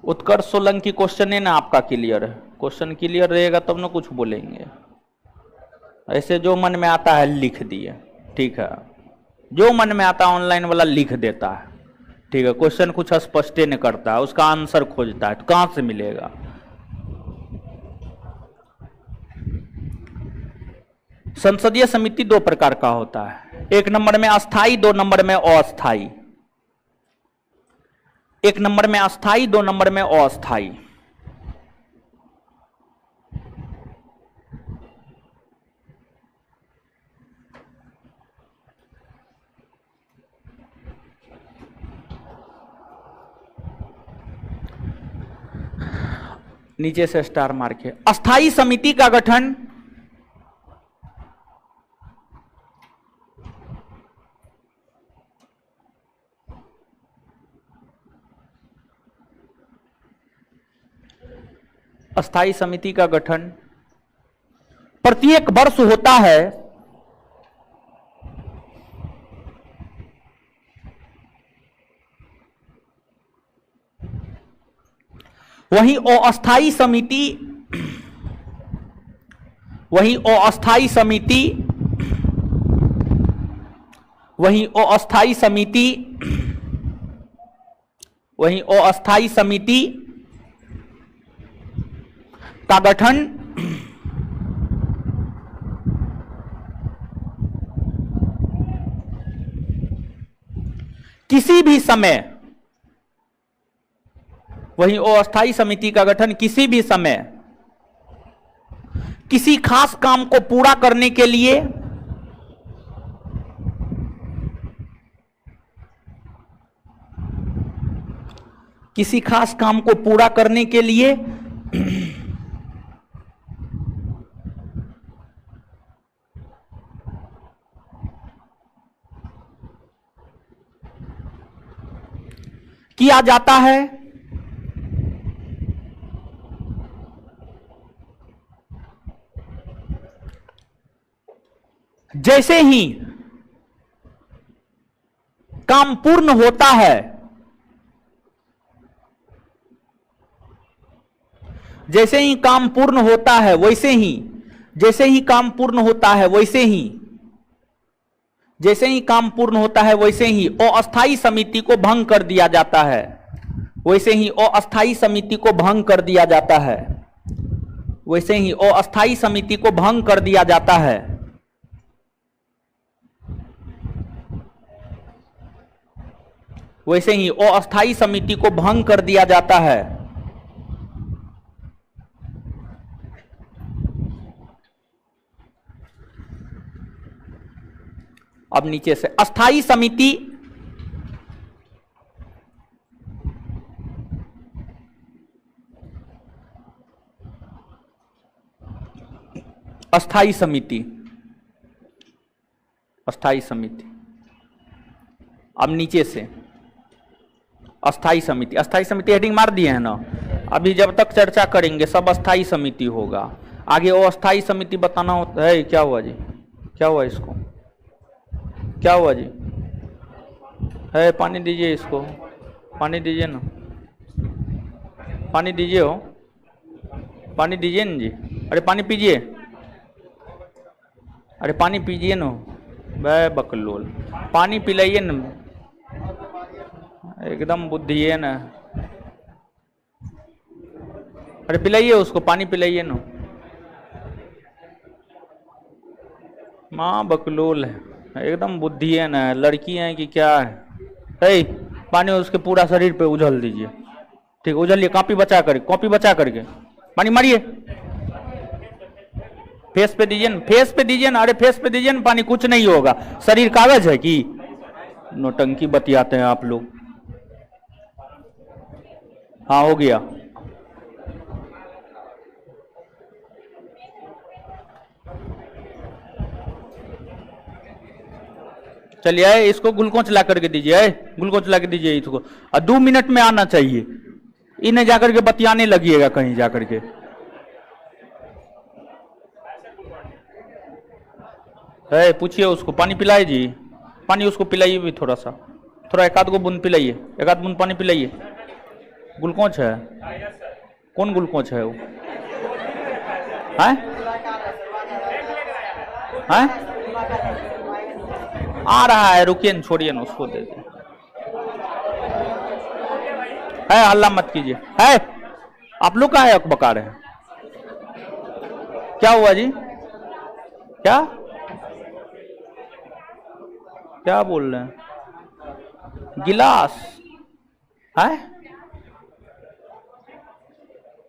उत्कर्ष सोलंकी क्वेश्चन है ना आपका क्लियर है। क्वेश्चन क्लियर रहेगा तब ना कुछ बोलेंगे। ऐसे जो मन में आता है लिख दिए, ठीक है। जो मन में आता है ऑनलाइन वाला लिख देता है, ठीक है। क्वेश्चन कुछ स्पष्ट नहीं करता है, उसका आंसर खोजता है, तो कहां से मिलेगा। संसदीय समिति दो प्रकार का होता है। एक नंबर में अस्थाई, दो नंबर में अस्थाई। एक नंबर में अस्थाई, दो नंबर में अस्थाई। नीचे से स्टार मार के। अस्थाई समिति का गठन अस्थाई समिति का गठन प्रत्येक वर्ष होता है। वहीं अस्थाई समिति वहीं अस्थाई समिति वहीं अस्थाई समिति वहीं अस्थाई समिति का गठन किसी भी समय वहीं अस्थाई समिति का गठन किसी भी समय किसी खास काम को पूरा करने के लिए किसी खास काम को पूरा करने के लिए किया जाता है। जैसे ही काम पूर्ण होता है, जैसे ही काम पूर्ण होता है वैसे ही जैसे ही काम पूर्ण होता है वैसे ही जैसे ही काम पूर्ण होता है वैसे ही अस्थाई समिति को भंग कर दिया जाता है। वैसे ही अस्थाई समिति को भंग कर दिया जाता है। वैसे ही अस्थाई समिति को भंग कर दिया जाता है। वैसे ही अस्थाई समिति को भंग कर दिया जाता है। अब नीचे से अस्थाई समिति, अस्थाई समिति, अस्थाई समिति। अब नीचे से अस्थाई समिति, अस्थाई समिति हेडिंग मार दिए है ना। अभी जब तक चर्चा करेंगे सब अस्थाई समिति होगा, आगे वो अस्थाई समिति बताना होता है। क्या हुआ जी, क्या हुआ इसको, क्या हुआ जी? है पानी दीजिए इसको, पानी दीजिए ना, पानी दीजिए हो, पानी दीजिए ना जी। अरे पानी पीजिए, अरे पानी पीजिए ना, बे बकलोल, पानी पिलाइए ना, एकदम बुद्धि है ना। अरे पिलाइए उसको, पानी पिलाइए ना। माँ बकलोल है, एकदम बुद्धि है ना, लड़की है कि क्या है। पानी उसके पूरा शरीर पे उझल दीजिए, ठीक, उझलिए, कॉपी बचा करके, कॉपी बचा करके पानी मारिए, फेस पे दीजिए ना, फेस पे दीजिए ना, अरे फेस पे दीजिए ना पानी, कुछ नहीं होगा, शरीर कागज है कि? नौटंकी बतियाते हैं आप लोग। हाँ हो गया। चलिए इसको ग्लूकोज ला करके दीजिए, ग्लूकोज ला के दीजिए इसको, और 2 मिनट में आना चाहिए। इन्हें जाकर के बतियाने लगिएगा कहीं जाकर के। पूछिए उसको, पानी पिलाए जी, पानी उसको पिलाइए भी थोड़ा सा, थोड़ा एक आध गो बूंद पिलाइए, एक आध बूंद पानी पिलाइए। ग्लूकोज है? कौन ग्लूकोज है वो? है? आ रहा है, रुकिए न, छोड़िए ना, उसको दे दे। है, हल्ला मत कीजिए। है, आप लोग का है बका रहे हैं? क्या हुआ जी? क्या क्या बोल रहे हैं? गिलास है?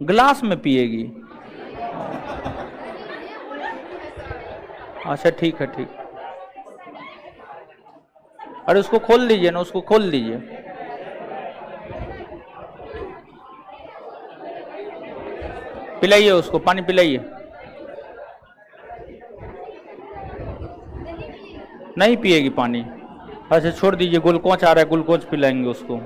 गिलास में पिएगी? अच्छा ठीक है, ठीक। अरे उसको खोल दीजिए ना, उसको खोल दीजिए। पिलाइए उसको, पानी पिलाइए। नहीं पिएगी पानी? अच्छा छोड़ दीजिए, ग्लूकोज आ रहा है, ग्लूकोज पिलाएंगे उसको।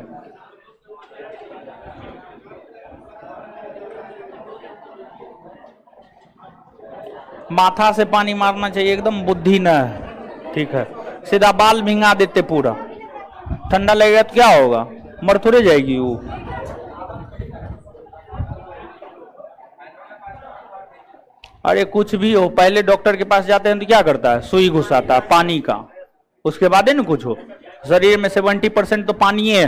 माथा से पानी मारना चाहिए, एकदम बुद्धि न है, ठीक है। सीधा बाल भिंगा देते पूरा, ठंडा लगेगा तो क्या होगा, मर थोड़े जाएगी वो। अरे कुछ भी हो, पहले डॉक्टर के पास जाते हैं तो क्या करता है, सुई घुसाता है पानी का, उसके बाद है ना कुछ हो। शरीर में 70% तो पानी है,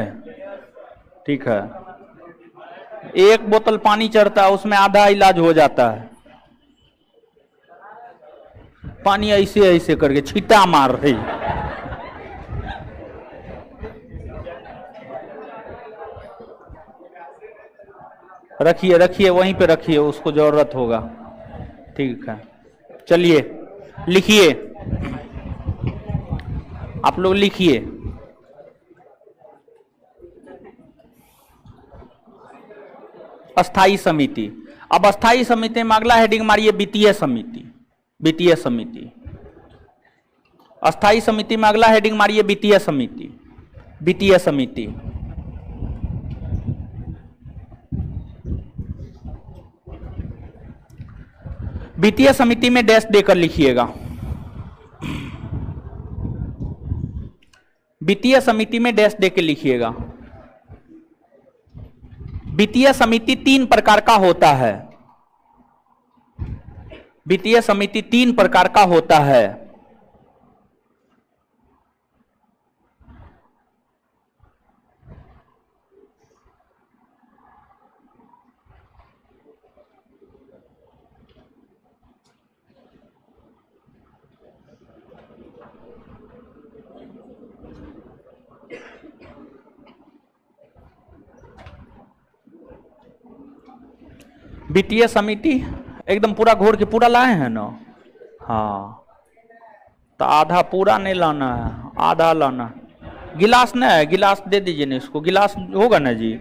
ठीक है। एक बोतल पानी चढ़ता है, उसमें आधा इलाज हो जाता है। पानी ऐसे ऐसे करके छींटा मार रही। रखिए रखिए, वहीं पे रखिए, उसको जरूरत होगा, ठीक है। चलिए लिखिए, आप लोग लिखिए। अस्थाई समिति। अब अस्थाई समिति में अगला हेडिंग मारिए वित्तीय समिति। वित्तीय समिति, अस्थाई समिति में अगला हेडिंग मारिए वित्तीय समिति। वित्तीय समिति, वित्तीय समिति में डैश देकर लिखिएगा। वित्तीय समिति में डैश देकर लिखिएगा। वित्तीय समिति 3 प्रकार का होता है। वित्तीय समिति 3 प्रकार का होता है। वित्तीय समिति एकदम पूरा घोर के पूरा लाए हैं ना? हाँ, तो आधा पूरा नहीं लाना है, आधा लाना। गिलास नहीं है, गिलास दे दीजिए ना इसको, गिलास होगा ना जी।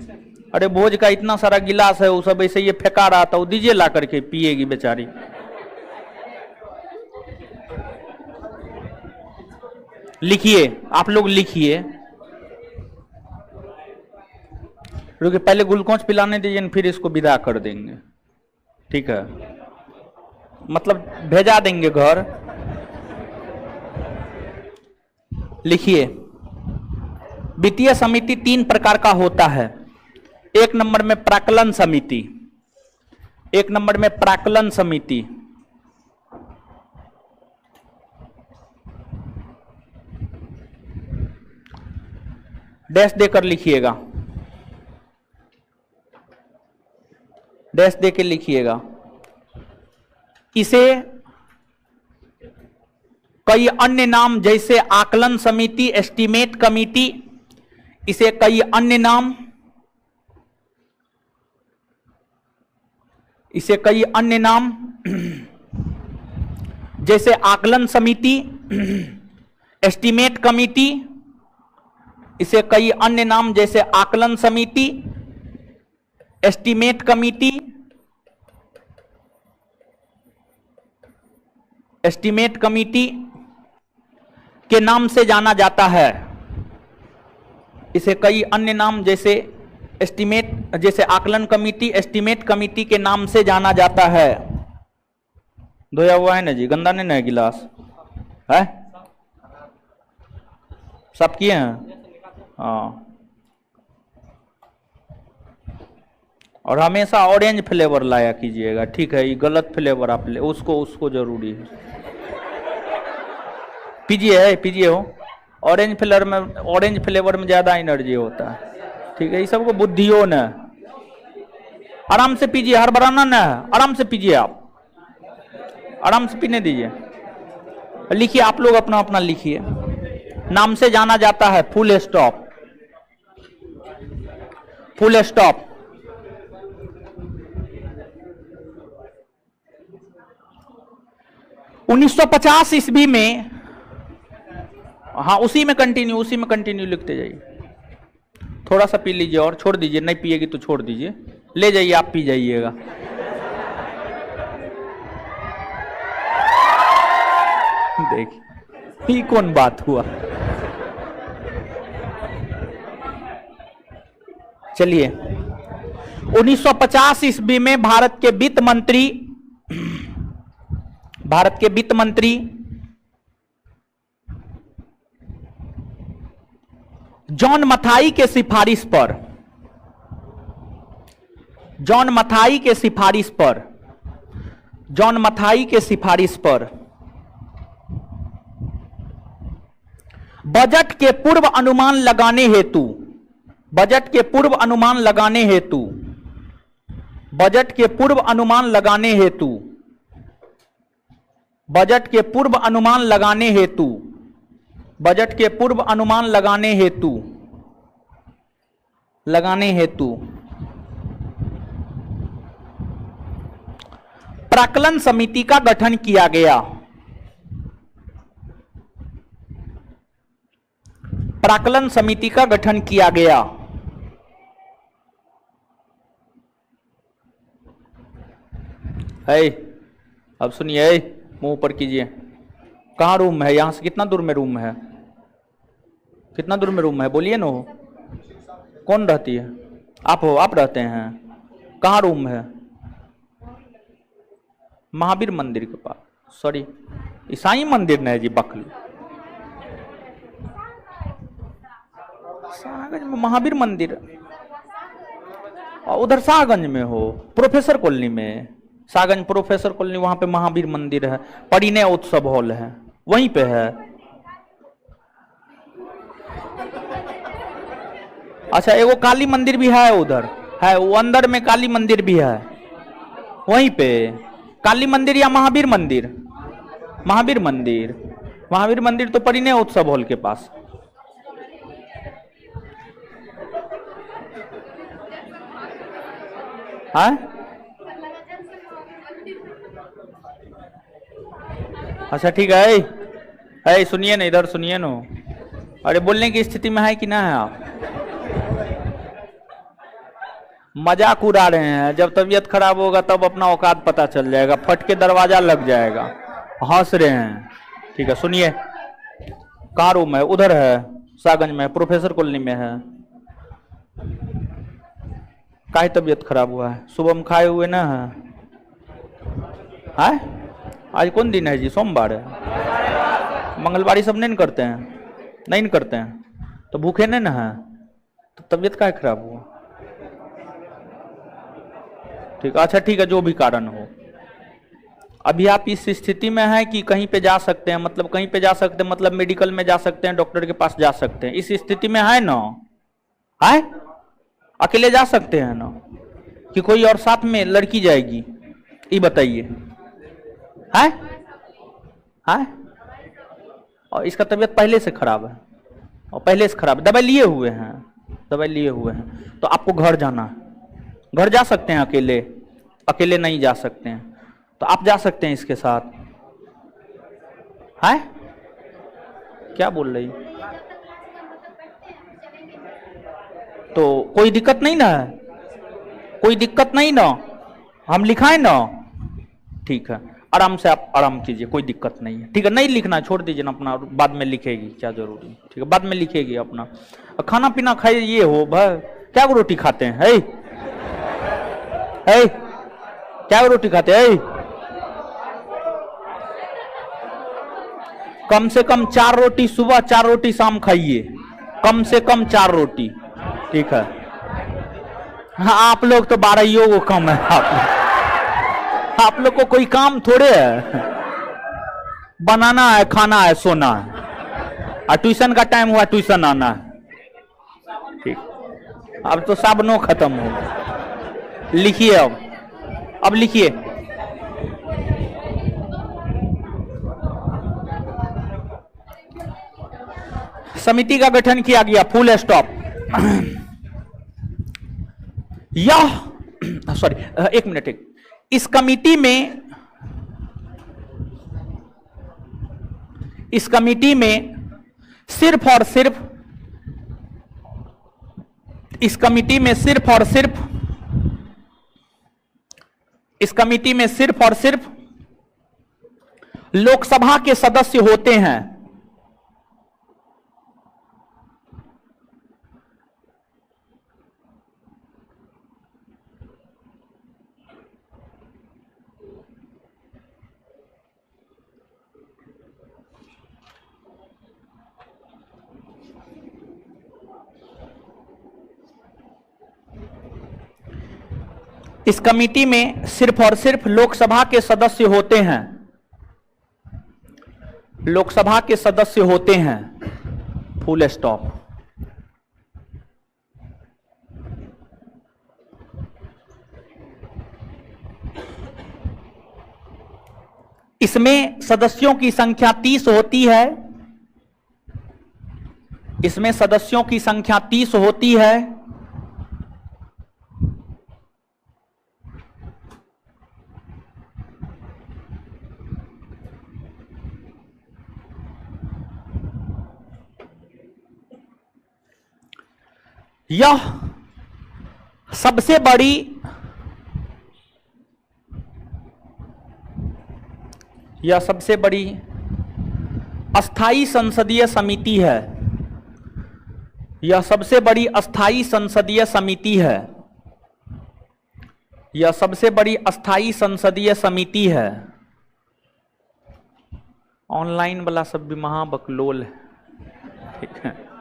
अरे भोज का इतना सारा गिलास है, वो सब ऐसे ये फेंका रहा था, वो दीजिए ला करके, पिएगी बेचारी। लिखिए, आप लोग लिखिए। रुकिए, पहले ग्लूकोज पिलाने दीजिए, फिर इसको विदा कर देंगे, ठीक है? मतलब भेजा देंगे घर। लिखिए, वित्तीय समिति 3 प्रकार का होता है। 1 नंबर में प्राक्कलन समिति, 1 नंबर में प्राक्कलन समिति, डैश देकर लिखिएगा, डैश दे के लिखिएगा। इसे कई अन्य नाम जैसे आकलन समिति, एस्टीमेट कमिटी, इसे कई अन्य नाम, इसे कई अन्य नाम जैसे आकलन समिति, एस्टीमेट कमिटी, इसे कई अन्य नाम जैसे आकलन समिति, एस्टीमेट कमिटी, एस्टीमेट कमिटी के नाम से जाना जाता है। इसे कई अन्य नाम जैसे एस्टीमेट, जैसे आकलन कमिटी, एस्टीमेट कमिटी के नाम से जाना जाता है। धोया हुआ है ना जी, गंदा नहीं ना है गिलास है? सब किए हैं? हाँ। और हमेशा ऑरेंज फ्लेवर लाया कीजिएगा, ठीक है? ये गलत फ्लेवर आप ले, उसको जरूरी है। पीजिए, पीजिए हो, ऑरेंज फ्लेवर में ज्यादा एनर्जी होता है, ठीक है? ये सबको बुद्धियों न, आराम से पीजिए, हड़बड़ाना न है, आराम से पीजिए, आप आराम से पीने दीजिए। लिखिए, आप लोग अपना अपना लिखिए। नाम से जाना जाता है, फुल स्टॉप, फुल स्टॉप। उन्नीस 1950 ईस्वी में, हाँ उसी में कंटिन्यू लिखते जाइए। थोड़ा सा पी लीजिए और छोड़ दीजिए, नहीं पिएगी तो छोड़ दीजिए, ले जाइए, आप पी जाइएगा। देखिए, ये कौन बात हुआ? चलिए, 1950 ईस्वी में भारत के वित्त मंत्री जॉन मथाई के सिफारिश पर, जॉन मथाई के सिफारिश पर बजट के पूर्व अनुमान लगाने हेतु प्राक्कलन समिति का गठन किया गया। प्राक्कलन समिति का गठन किया गया। अब सुनिए, मुंह ऊपर कीजिए। कहाँ रूम है? यहां से कितना दूर में रूम है? कितना दूर में रूम है? बोलिए ना। कौन रहती है? आप हो? आप रहते हैं? कहाँ रूम है? महावीर मंदिर के पास। सॉरी, ईसाई मंदिर नहीं जी, बकली। शाहगंज में महावीर मंदिर, और उधर शाहगंज में हो, प्रोफेसर कॉलोनी में। शाहगंज प्रोफेसर कॉलोनी, वहां पे महावीर मंदिर है, परिणय उत्सव हॉल है, वहीं पे है। अच्छा, एगो काली मंदिर भी है उधर, है वो अंदर में काली मंदिर भी है, वहीं पे। काली मंदिर या महावीर मंदिर? महावीर मंदिर, महावीर मंदिर तो परिणय उत्सव हॉल के पास। हाँ, अच्छा ठीक है। है, सुनिए ना, इधर सुनिए ना। अरे बोलने की स्थिति में है कि ना है आप? मजाक उड़ा रहे हैं। जब तबीयत खराब होगा तब अपना औकात पता चल जाएगा, फट के दरवाजा लग जाएगा। हंस रहे हैं। ठीक है, सुनिए। कहाँ रूम है? उधर है, सागंज में, प्रोफेसर कॉलोनी में है। काहे तबीयत खराब हुआ है? सुबह में खाए हुए ना है? आज कौन दिन है जी? सोमवार है। मंगलवारी सब नहीं करते हैं? नहीं करते हैं तो भूखे नहीं ना है, तो तबीयत काहे खराब हुआ? ठीक, अच्छा ठीक है, जो भी कारण हो। अभी आप इस स्थिति में हैं कि कहीं पे जा सकते हैं, मतलब कहीं पे जा सकते हैं, मतलब मेडिकल में जा सकते हैं, डॉक्टर के पास जा सकते हैं, इस स्थिति में है ना? है? अकेले जा सकते हैं ना, कि कोई और साथ में लड़की जाएगी? ये बताइए। है? और इसका तबीयत पहले से खराब है, और पहले से खराब, दवाई लिए हुए हैं, दवाई लिए हुए हैं, तो आपको घर जाना है। घर जा सकते हैं अकेले? अकेले नहीं जा सकते हैं, तो आप जा सकते हैं इसके साथ। है? क्या बोल रही? तो कोई दिक्कत नहीं ना है? कोई दिक्कत नहीं ना? हम लिखाएं ना? ठीक है, आराम से आप आराम कीजिए, कोई दिक्कत नहीं है। ठीक है, नहीं लिखना छोड़ दीजिए ना, अपना बाद में लिखेगी, क्या जरूरी। ठीक है, बाद में लिखेगी अपना। खाना पीना खाइए, ये हो भाई। क्या रोटी खाते हैं? है? क्या रोटी खाते हैं? कम से कम 4 रोटी सुबह, 4 रोटी शाम खाइए, कम से कम 4 रोटी। ठीक है। हाँ, आप लोग तो 12 को कम है। आप लोग को कोई काम थोड़े है, बनाना है, खाना है, सोना है, और ट्यूशन का टाइम हुआ, ट्यूशन आना है। ठीक, अब तो सब नो खत्म हो। लिखिए, अब लिखिए। समिति का गठन किया गया, फुल स्टॉप। यह सॉरी, एक मिनट, इस कमिटी में सिर्फ और सिर्फ इस कमिटी में सिर्फ और सिर्फ लोकसभा के सदस्य होते हैं। इस कमिटी में सिर्फ और सिर्फ लोकसभा के सदस्य होते हैं। लोकसभा के सदस्य होते हैं, फुल स्टॉप। इसमें सदस्यों की संख्या 30 होती है। इसमें सदस्यों की संख्या 30 होती है। यह सबसे बड़ी अस्थाई संसदीय समिति है। यह सबसे बड़ी अस्थाई संसदीय समिति है। यह सबसे बड़ी अस्थाई संसदीय समिति है। ऑनलाइन वाला सब भी महाबकलोल है। ठीक है,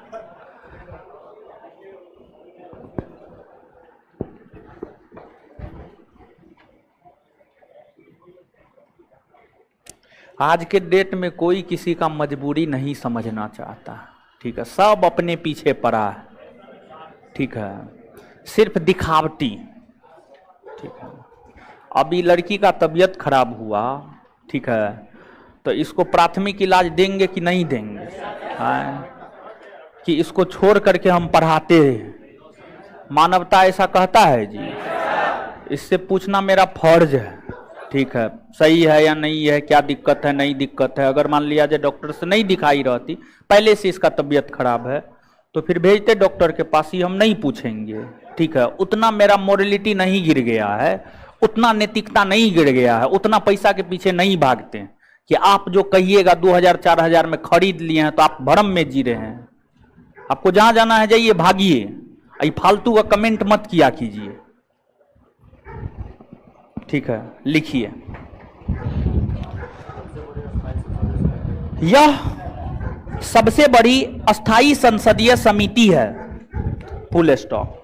आज के डेट में कोई किसी का मजबूरी नहीं समझना चाहता। ठीक है, सब अपने पीछे पड़ा है। ठीक है, सिर्फ दिखावटी। ठीक है, अभी लड़की का तबीयत खराब हुआ, ठीक है, तो इसको प्राथमिक इलाज देंगे कि नहीं देंगे? कि इसको छोड़ करके हम पढ़ाते हैं? मानवता ऐसा कहता है जी? इससे पूछना मेरा फर्ज है। ठीक है, सही है या नहीं है, क्या दिक्कत है नहीं दिक्कत है। अगर मान लिया जाए डॉक्टर से नहीं दिखाई रहती, पहले से इसका तबीयत खराब है, तो फिर भेजते डॉक्टर के पास ही, हम नहीं पूछेंगे। ठीक है, उतना मेरा मोरलिटी नहीं गिर गया है, उतना नैतिकता नहीं गिर गया है, उतना पैसा के पीछे नहीं भागते हैं कि आप जो कहिएगा 2000-4000 में खरीद लिए हैं तो आप भरम में जी रहे हैं। आपको जहां जाना है जाइए, भागिए, ये फालतू का कमेंट मत किया कीजिए। ठीक है, लिखिए, यह सबसे बड़ी अस्थाई संसदीय समिति है, फुल स्टॉप।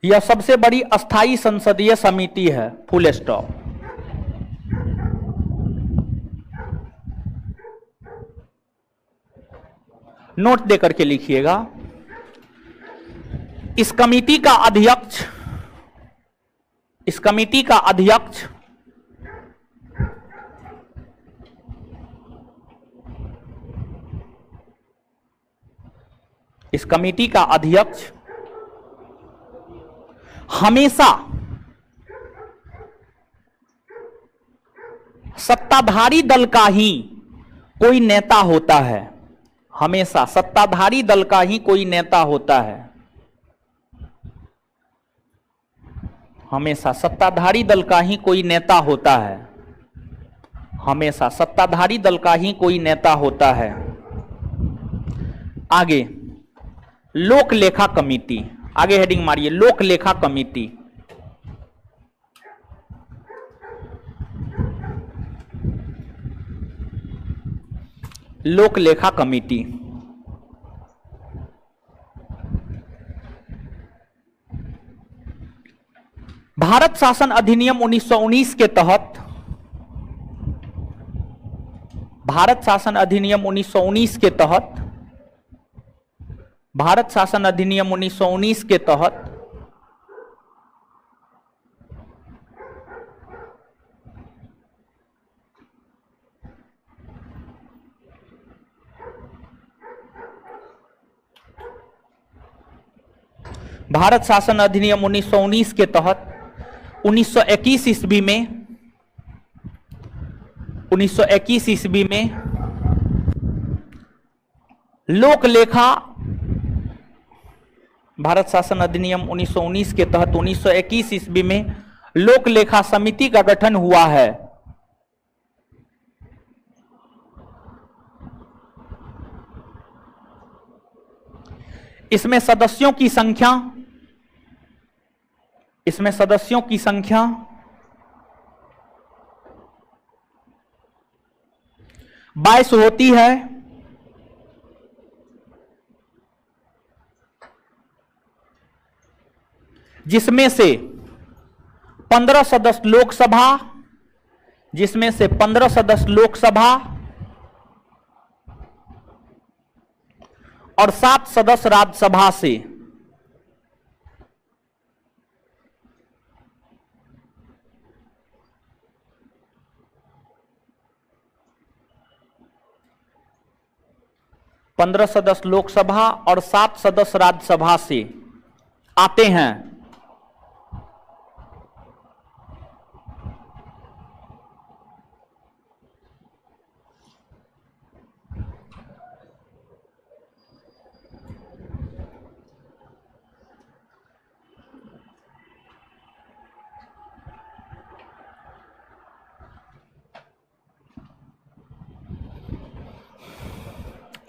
यह सबसे बड़ी अस्थाई संसदीय समिति है, फुल स्टॉप। नोट देकर के लिखिएगा, इस कमिटी का अध्यक्ष इस कमिटी का अध्यक्ष इस कमिटी का अध्यक्ष हमेशा सत्ताधारी दल का ही कोई नेता होता है। हमेशा सत्ताधारी दल का ही कोई नेता होता है। हमेशा सत्ताधारी दल का ही कोई नेता होता है। हमेशा सत्ताधारी दल का ही कोई नेता होता है। आगे, लोक लेखा कमेटी, आगे हेडिंग मारिए, लोक लेखा कमेटी। लोक लेखा कमेटी भारत शासन अधिनियम 1919 के तहत, भारत शासन अधिनियम 1919 के तहत, भारत शासन अधिनियम 1919 के तहत भारत शासन अधिनियम 1919 के तहत 1921 ईस्वी में 1921 ईस्वी में लोक लेखा, भारत शासन अधिनियम 1919 के तहत 1921 ईस्वी में लोक लेखा समिति का गठन हुआ है। इसमें सदस्यों की संख्या 22 होती है। जिसमें से 15 सदस्य लोकसभा, जिसमें से 15 सदस्य लोकसभा और 7 सदस्य राज्यसभा से। पंद्रह सदस्य लोकसभा और 7 सदस्य राज्यसभा से आते हैं।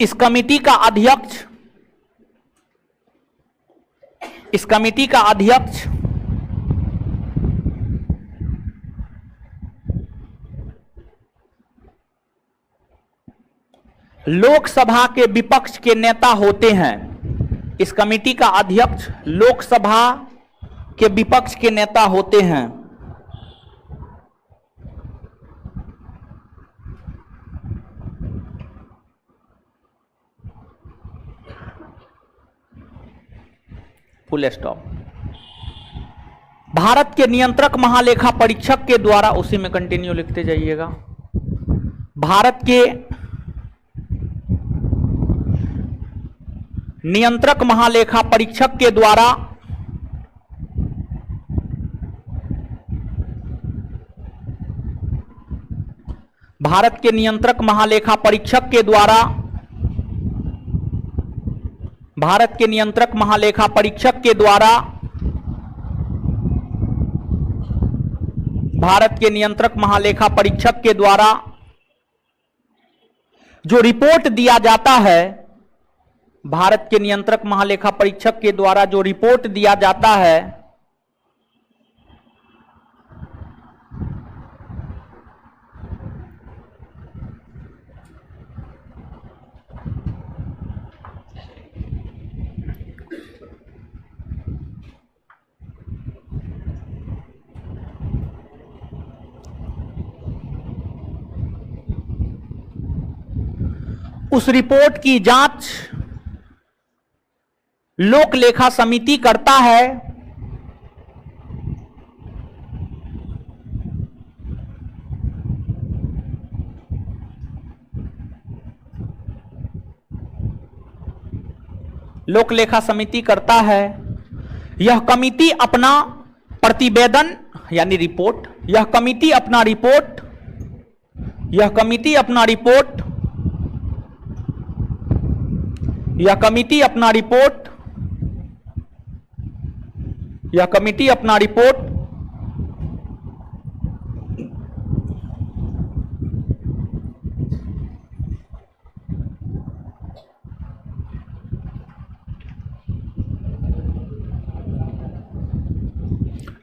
इस कमेटी का अध्यक्ष लोकसभा के विपक्ष के नेता होते हैं। इस कमेटी का अध्यक्ष लोकसभा के विपक्ष के नेता होते हैं। Full stop. भारत के नियंत्रक महालेखा परीक्षक के द्वारा, उसी में कंटिन्यू लिखते जाइएगा, भारत के नियंत्रक महालेखा परीक्षक के द्वारा भारत के नियंत्रक महालेखा परीक्षक के द्वारा, भारत के नियंत्रक महालेखा परीक्षक के द्वारा, भारत के नियंत्रक महालेखा परीक्षक के द्वारा जो रिपोर्ट दिया जाता है, भारत के नियंत्रक महालेखा परीक्षक के द्वारा जो रिपोर्ट दिया जाता है, उस रिपोर्ट की जांच लोक लेखा समिति करता है। लोक लेखा समिति करता है। यह कमिटी अपना प्रतिवेदन यानी रिपोर्ट, यह कमिटी अपना रिपोर्ट, यह कमिटी अपना रिपोर्ट, यह कमिटी अपना रिपोर्ट, यह कमिटी अपना रिपोर्ट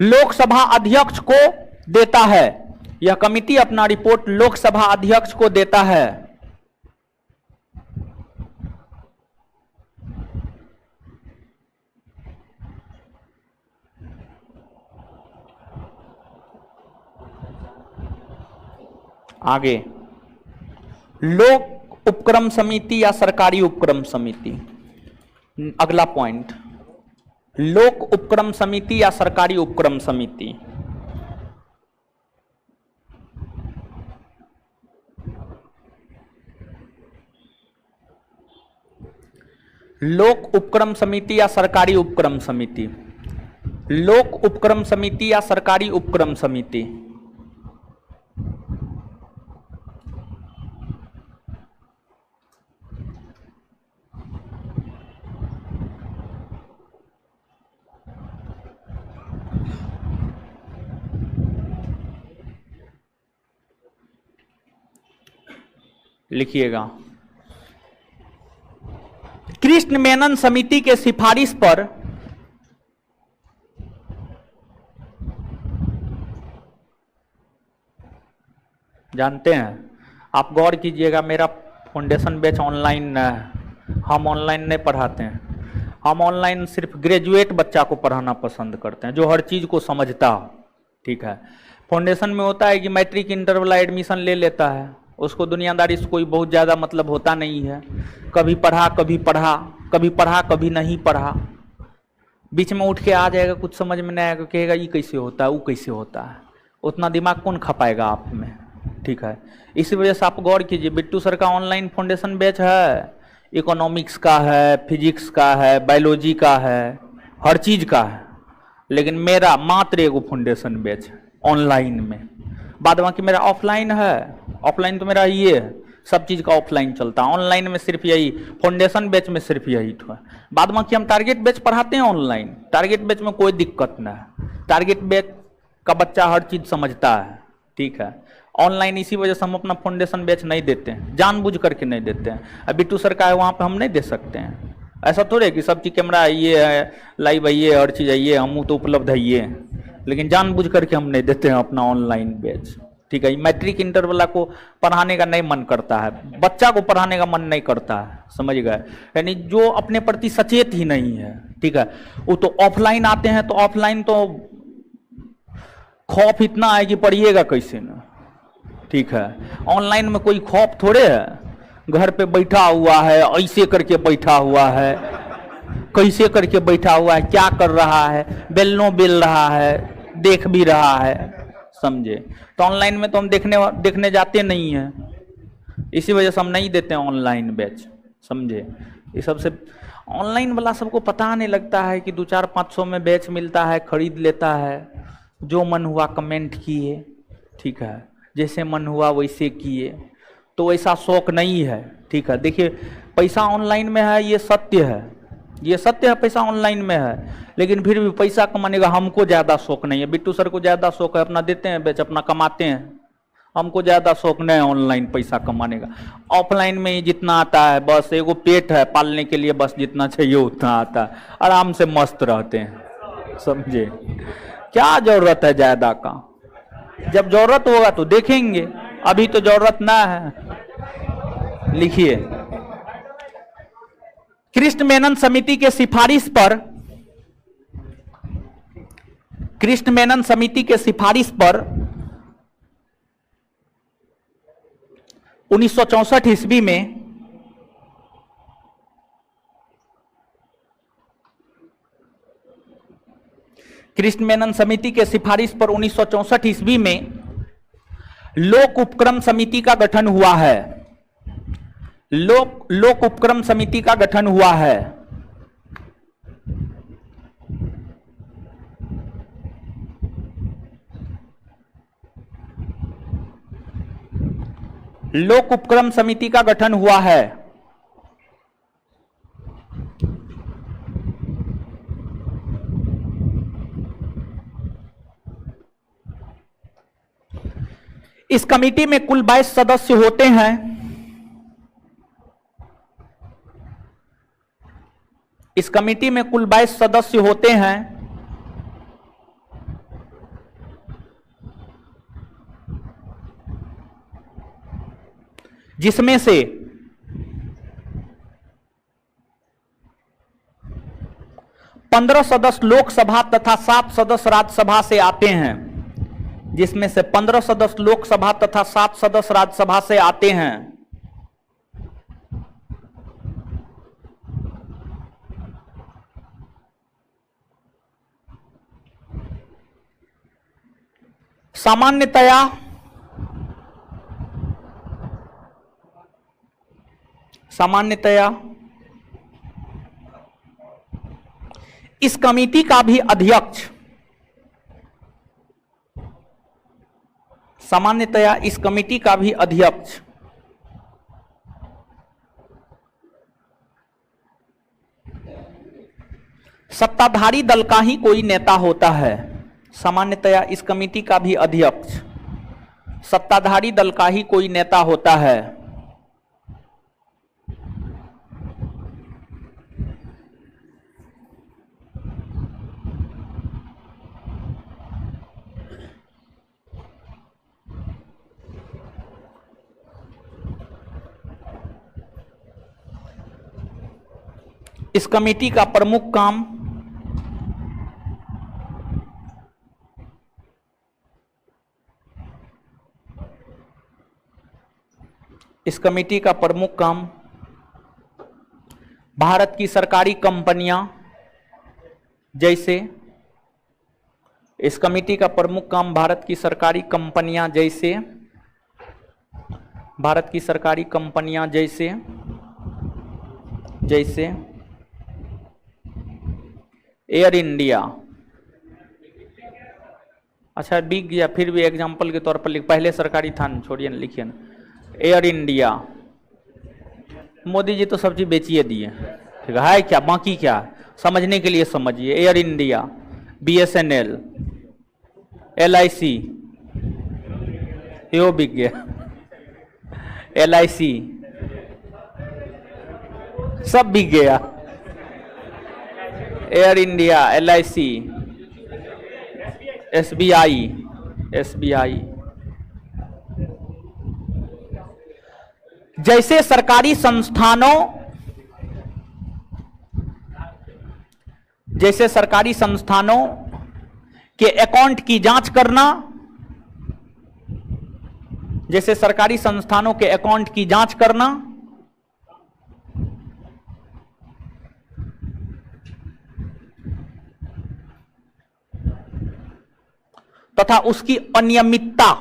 लोकसभा अध्यक्ष को देता है। यह कमिटी अपना रिपोर्ट लोकसभा अध्यक्ष को देता है। आगे लोक उपक्रम समिति या सरकारी उपक्रम समिति, अगला पॉइंट, लोक उपक्रम समिति या सरकारी उपक्रम समिति। लोक उपक्रम समिति या सरकारी उपक्रम समिति, लोक उपक्रम समिति या सरकारी उपक्रम समिति। लिखिएगा, कृष्ण मेनन समिति के सिफारिश पर जानते हैं, आप गौर कीजिएगा, मेरा फाउंडेशन बैच ऑनलाइन है, हम ऑनलाइन नहीं पढ़ाते हैं। हम ऑनलाइन सिर्फ ग्रेजुएट बच्चा को पढ़ाना पसंद करते हैं, जो हर चीज को समझता हो। ठीक है, फाउंडेशन में होता है कि मैट्रिक इंटर वाला एडमिशन ले लेता है, उसको दुनियादारी से कोई बहुत ज़्यादा मतलब होता नहीं है। कभी पढ़ा कभी पढ़ा, कभी पढ़ा कभी नहीं पढ़ा, बीच में उठ के आ जाएगा, कुछ समझ में नहीं आएगा, कहेगा ये कैसे होता है वो कैसे होता है, उतना दिमाग कौन खपाएगा आप में। ठीक है, इसी वजह से आप गौर कीजिए, बिट्टू सर का ऑनलाइन फाउंडेशन बैच है, इकोनॉमिक्स का है, फिजिक्स का है, बायोलॉजी का है, हर चीज का है, लेकिन मेरा मात्र एगो फाउंडेशन बैच है ऑनलाइन में। बाद बाकी मेरा ऑफलाइन है, ऑफलाइन तो मेरा ये है, सब चीज का ऑफलाइन चलता है, ऑनलाइन में सिर्फ यही, फाउंडेशन बैच में सिर्फ यही तो है। बाद बाकी हम टारगेट बैच पढ़ाते हैं ऑनलाइन, टारगेट बैच में कोई दिक्कत ना है, टारगेट बैच का बच्चा हर चीज समझता है। ठीक है, ऑनलाइन इसी वजह से हम अपना फाउंडेशन बैच नहीं देते हैं, जानबूझ करके नहीं देते हैं। अब बिट्टू सर का है वहाँ पे हम नहीं दे सकते हैं, ऐसा थोड़े कि सब चीज कैमरा ये है, लाइव है ये, हर चीज है ये, हम तो उपलब्ध है ये, लेकिन जानबूझ करके हम नहीं देते हैं अपना ऑनलाइन बैच। ठीक है, मैट्रिक इंटर वाला को पढ़ाने का नहीं मन करता है, बच्चा को पढ़ाने का मन नहीं करता है, समझ गए, यानी जो अपने प्रति सचेत ही नहीं है। ठीक है, वो तो ऑफलाइन आते हैं, तो ऑफलाइन तो खौफ इतना है कि पढ़िएगा कैसे ना। ठीक है, ऑनलाइन में कोई खौफ थोड़े है, घर पे बैठा हुआ है, ऐसे करके बैठा हुआ है, कैसे करके बैठा हुआ है, क्या कर रहा है, बेलनो बेल रहा है, देख भी रहा है, समझे। तो ऑनलाइन में तो हम देखने जाते नहीं हैं, इसी वजह से हम नहीं देते हैं ऑनलाइन बैच, समझे। ये सबसे ऑनलाइन वाला सबको पता नहीं लगता है कि 2-4-500 में बैच मिलता है, खरीद लेता है, जो मन हुआ कमेंट किए। ठीक है, जैसे मन हुआ वैसे किए, तो ऐसा शौक नहीं है। ठीक है, देखिए पैसा ऑनलाइन में है, ये सत्य है, ये सत्य है, पैसा ऑनलाइन में है, लेकिन फिर भी पैसा कमाने का हमको ज्यादा शौक नहीं है। बिट्टू सर को ज्यादा शौक है, अपना देते हैं बेच, अपना कमाते हैं। हमको ज्यादा शौक नहीं है ऑनलाइन पैसा कमाने का। ऑफलाइन में ही जितना आता है, बस एगो पेट है पालने के लिए, बस जितना चाहिए उतना आता है, आराम से मस्त रहते हैं। समझे, क्या जरूरत है ज्यादा का? जब जरूरत होगा तो देखेंगे, अभी तो जरूरत ना है। लिखिए, कृष्ण मेनन समिति के सिफारिश पर, कृष्ण मेनन समिति के सिफारिश पर 1964 ईस्वी में कृष्ण मेनन समिति के सिफारिश पर 1964 ईस्वी में लोक उपक्रम समिति का गठन हुआ है। लोक उपक्रम समिति का गठन हुआ है। लोक उपक्रम समिति का गठन हुआ है। इस कमेटी में कुल 22 सदस्य होते हैं। इस कमेटी में कुल 22 सदस्य होते हैं, जिसमें से 15 सदस्य लोकसभा तथा 7 सदस्य राज्यसभा से आते हैं। जिसमें से 15 सदस्य लोकसभा तथा 7 सदस्य राज्यसभा से आते हैं। सामान्यतया इस कमेटी का भी अध्यक्ष, सामान्यतया इस कमेटी का भी अध्यक्ष सत्ताधारी दल का ही कोई नेता होता है। सामान्यतया इस कमेटी का भी अध्यक्ष सत्ताधारी दल का ही कोई नेता होता है। इस कमेटी का प्रमुख काम इस कमेटी का प्रमुख काम भारत की सरकारी कंपनियां जैसे, इस कमेटी का प्रमुख काम भारत की सरकारी कंपनियां जैसे, भारत की सरकारी कंपनियां जैसे जैसे एयर इंडिया, अच्छा बिक गया, फिर भी एग्जाम्पल के तौर पर लिख, पहले सरकारी था, छोड़िए ना, लिखिए ना, एयर इंडिया। मोदी जी तो सब चीज बेचिए दिए, ठीक है क्या, बाकी क्या समझने के लिए समझिए। एयर इंडिया, BSNL, LIC, यो बिक गया, LIC सब बिक गया। एयर इंडिया, LIC, SBI जैसे सरकारी संस्थानों के अकाउंट की जांच करना, जैसे सरकारी संस्थानों के अकाउंट की जांच करना, तथा उसकी अनियमितता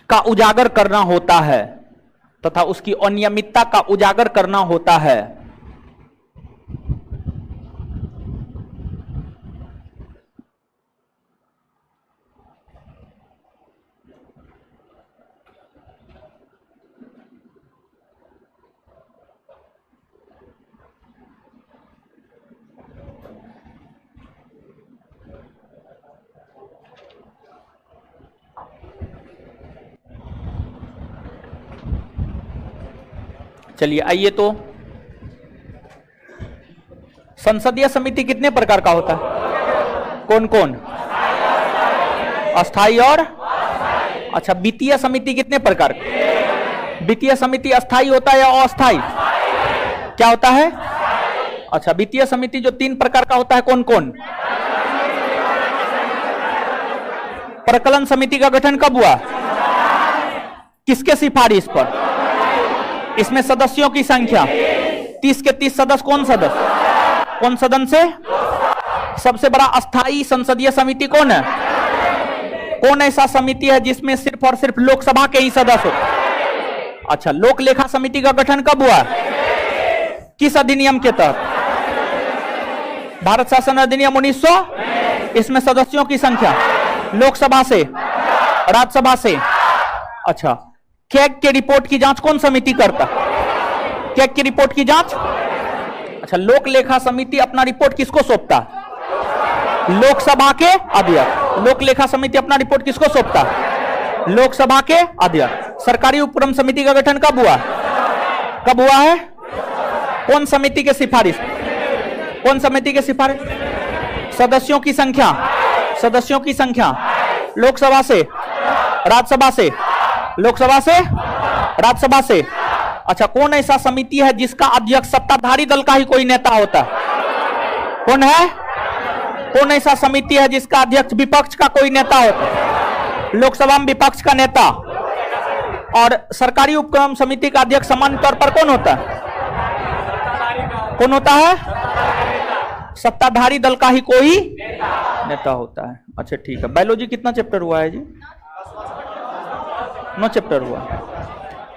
का उजागर करना होता है। तथा उसकी अनियमितता का उजागर करना होता है। चलिए आइए, तो संसदीय समिति कितने प्रकार का होता है? कौन कौन? अस्थाई और अच्छा, वित्तीय समिति कितने प्रकार? वित्तीय समिति अस्थाई होता है या अस्थाई? क्या होता है? अच्छा, वित्तीय समिति जो 3 प्रकार का होता है, कौन कौन? प्रकलन समिति का गठन कब हुआ? किसके सिफारिश पर? इसमें सदस्यों की संख्या 30 के 30 सदस्य। कौन सदस्य? कौन सदन से? सबसे बड़ा अस्थाई संसदीय समिति कौन है? कौन ऐसा समिति है जिसमें सिर्फ और सिर्फ लोकसभा के ही सदस्य हो? अच्छा, लोक लेखा समिति का गठन कब हुआ? किस अधिनियम के तहत? भारत शासन अधिनियम 1900। इसमें सदस्यों की संख्या लोकसभा से, राज्यसभा से। अच्छा, कैग के रिपोर्ट की जांच कौन समिति करता? कैग की रिपोर्ट की जांच। अच्छा, लोक लेखा समिति अपना रिपोर्ट किसको सौंपता? लोकसभा के अध्यक्ष। लोक लेखा समिति अपना रिपोर्ट किसको सौंपता? लोकसभा के अध्यक्ष। सरकारी उपक्रम समिति का गठन कब हुआ? कब हुआ है? कौन समिति के सिफारिश? कौन समिति के सिफारिश? सदस्यों की संख्या, सदस्यों की संख्या लोकसभा से, राज्यसभा से, लोकसभा से, राज्यसभा से। अच्छा, कौन ऐसा समिति है जिसका अध्यक्ष सत्ताधारी दल का ही कोई नेता होता है? कौन है? कौन ऐसा समिति है जिसका अध्यक्ष विपक्ष का कोई नेता होता है? लोकसभा में विपक्ष का नेता। और सरकारी उपक्रम समिति का अध्यक्ष सामान्य तौर पर कौन होता है? कौन होता है? सत्ताधारी दल का ही कोई नेता होता है। अच्छा ठीक है, बायोलॉजी कितना चैप्टर हुआ है जी? 9 चैप्टर हुआ,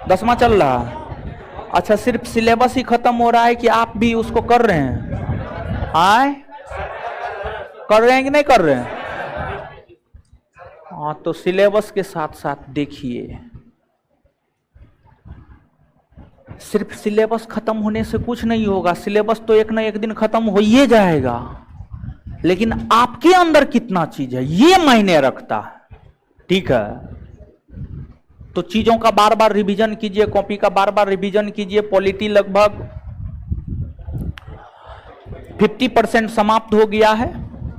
10वां चल रहा है। अच्छा, सिर्फ सिलेबस ही खत्म हो रहा है कि आप भी उसको कर रहे हैं? आए कर रहे हैं कि नहीं कर रहे हैं? हाँ, तो सिलेबस के साथ साथ देखिए, सिर्फ सिलेबस खत्म होने से कुछ नहीं होगा। सिलेबस तो एक ना एक दिन खत्म हो ही जाएगा, लेकिन आपके अंदर कितना चीज है ये मायने रखता है। ठीक है, तो चीजों का बार बार रिवीजन कीजिए, कॉपी का बार बार रिवीजन कीजिए। पॉलिटी लगभग 50% समाप्त हो गया है,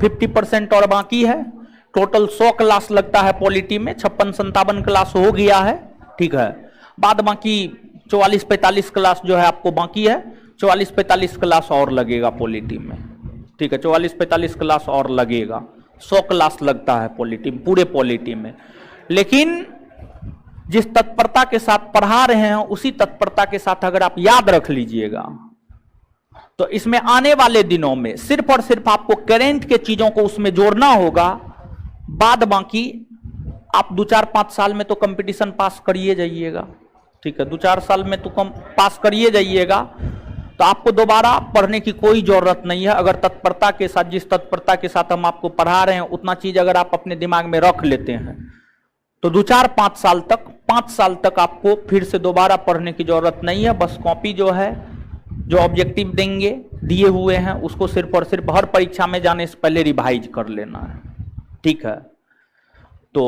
50% और बाकी है। टोटल 100 क्लास लगता है पॉलिटी में, 56-57 क्लास हो गया है। ठीक है, बाद बाकी 44-45 क्लास जो है आपको बाकी है। 44-45 क्लास और लगेगा पॉलिटी में। ठीक है, 44-45 क्लास और लगेगा। 100 क्लास लगता है पॉलिटी में, पूरे पॉलिटी में। लेकिन जिस तत्परता के साथ पढ़ा रहे हैं उसी तत्परता के साथ अगर आप याद रख लीजिएगा तो इसमें आने वाले दिनों में सिर्फ और सिर्फ आपको करेंट के चीजों को उसमें जोड़ना होगा। बाद बाकी आप 2-4-5 साल में तो कंपटीशन पास करिए जाइएगा। ठीक है, 2-4 साल में तो कम पास करिए जाइएगा, तो आपको दोबारा पढ़ने की कोई जरूरत नहीं है। अगर तत्परता के साथ, जिस तत्परता के साथ हम आपको पढ़ा रहे हैं उतना चीज अगर आप अपने दिमाग में रख लेते हैं तो 2-4-5 साल तक, 5 साल तक आपको फिर से दोबारा पढ़ने की जरूरत नहीं है। बस कॉपी जो है, जो ऑब्जेक्टिव देंगे दिए हुए हैं, उसको सिर्फ और सिर्फ हर परीक्षा में जाने से पहले रिवाइज कर लेना है। ठीक है, तो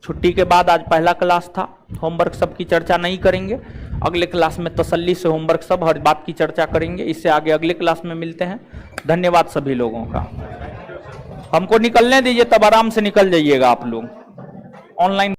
छुट्टी के बाद आज पहला क्लास था, होमवर्क सब की चर्चा नहीं करेंगे। अगले क्लास में तसल्ली से होमवर्क सब हर बात की चर्चा करेंगे। इससे आगे अगले क्लास में मिलते हैं। धन्यवाद सभी लोगों का। हमको निकलने दीजिए, तब आराम से निकल जाइएगा आप लोग ऑनलाइन।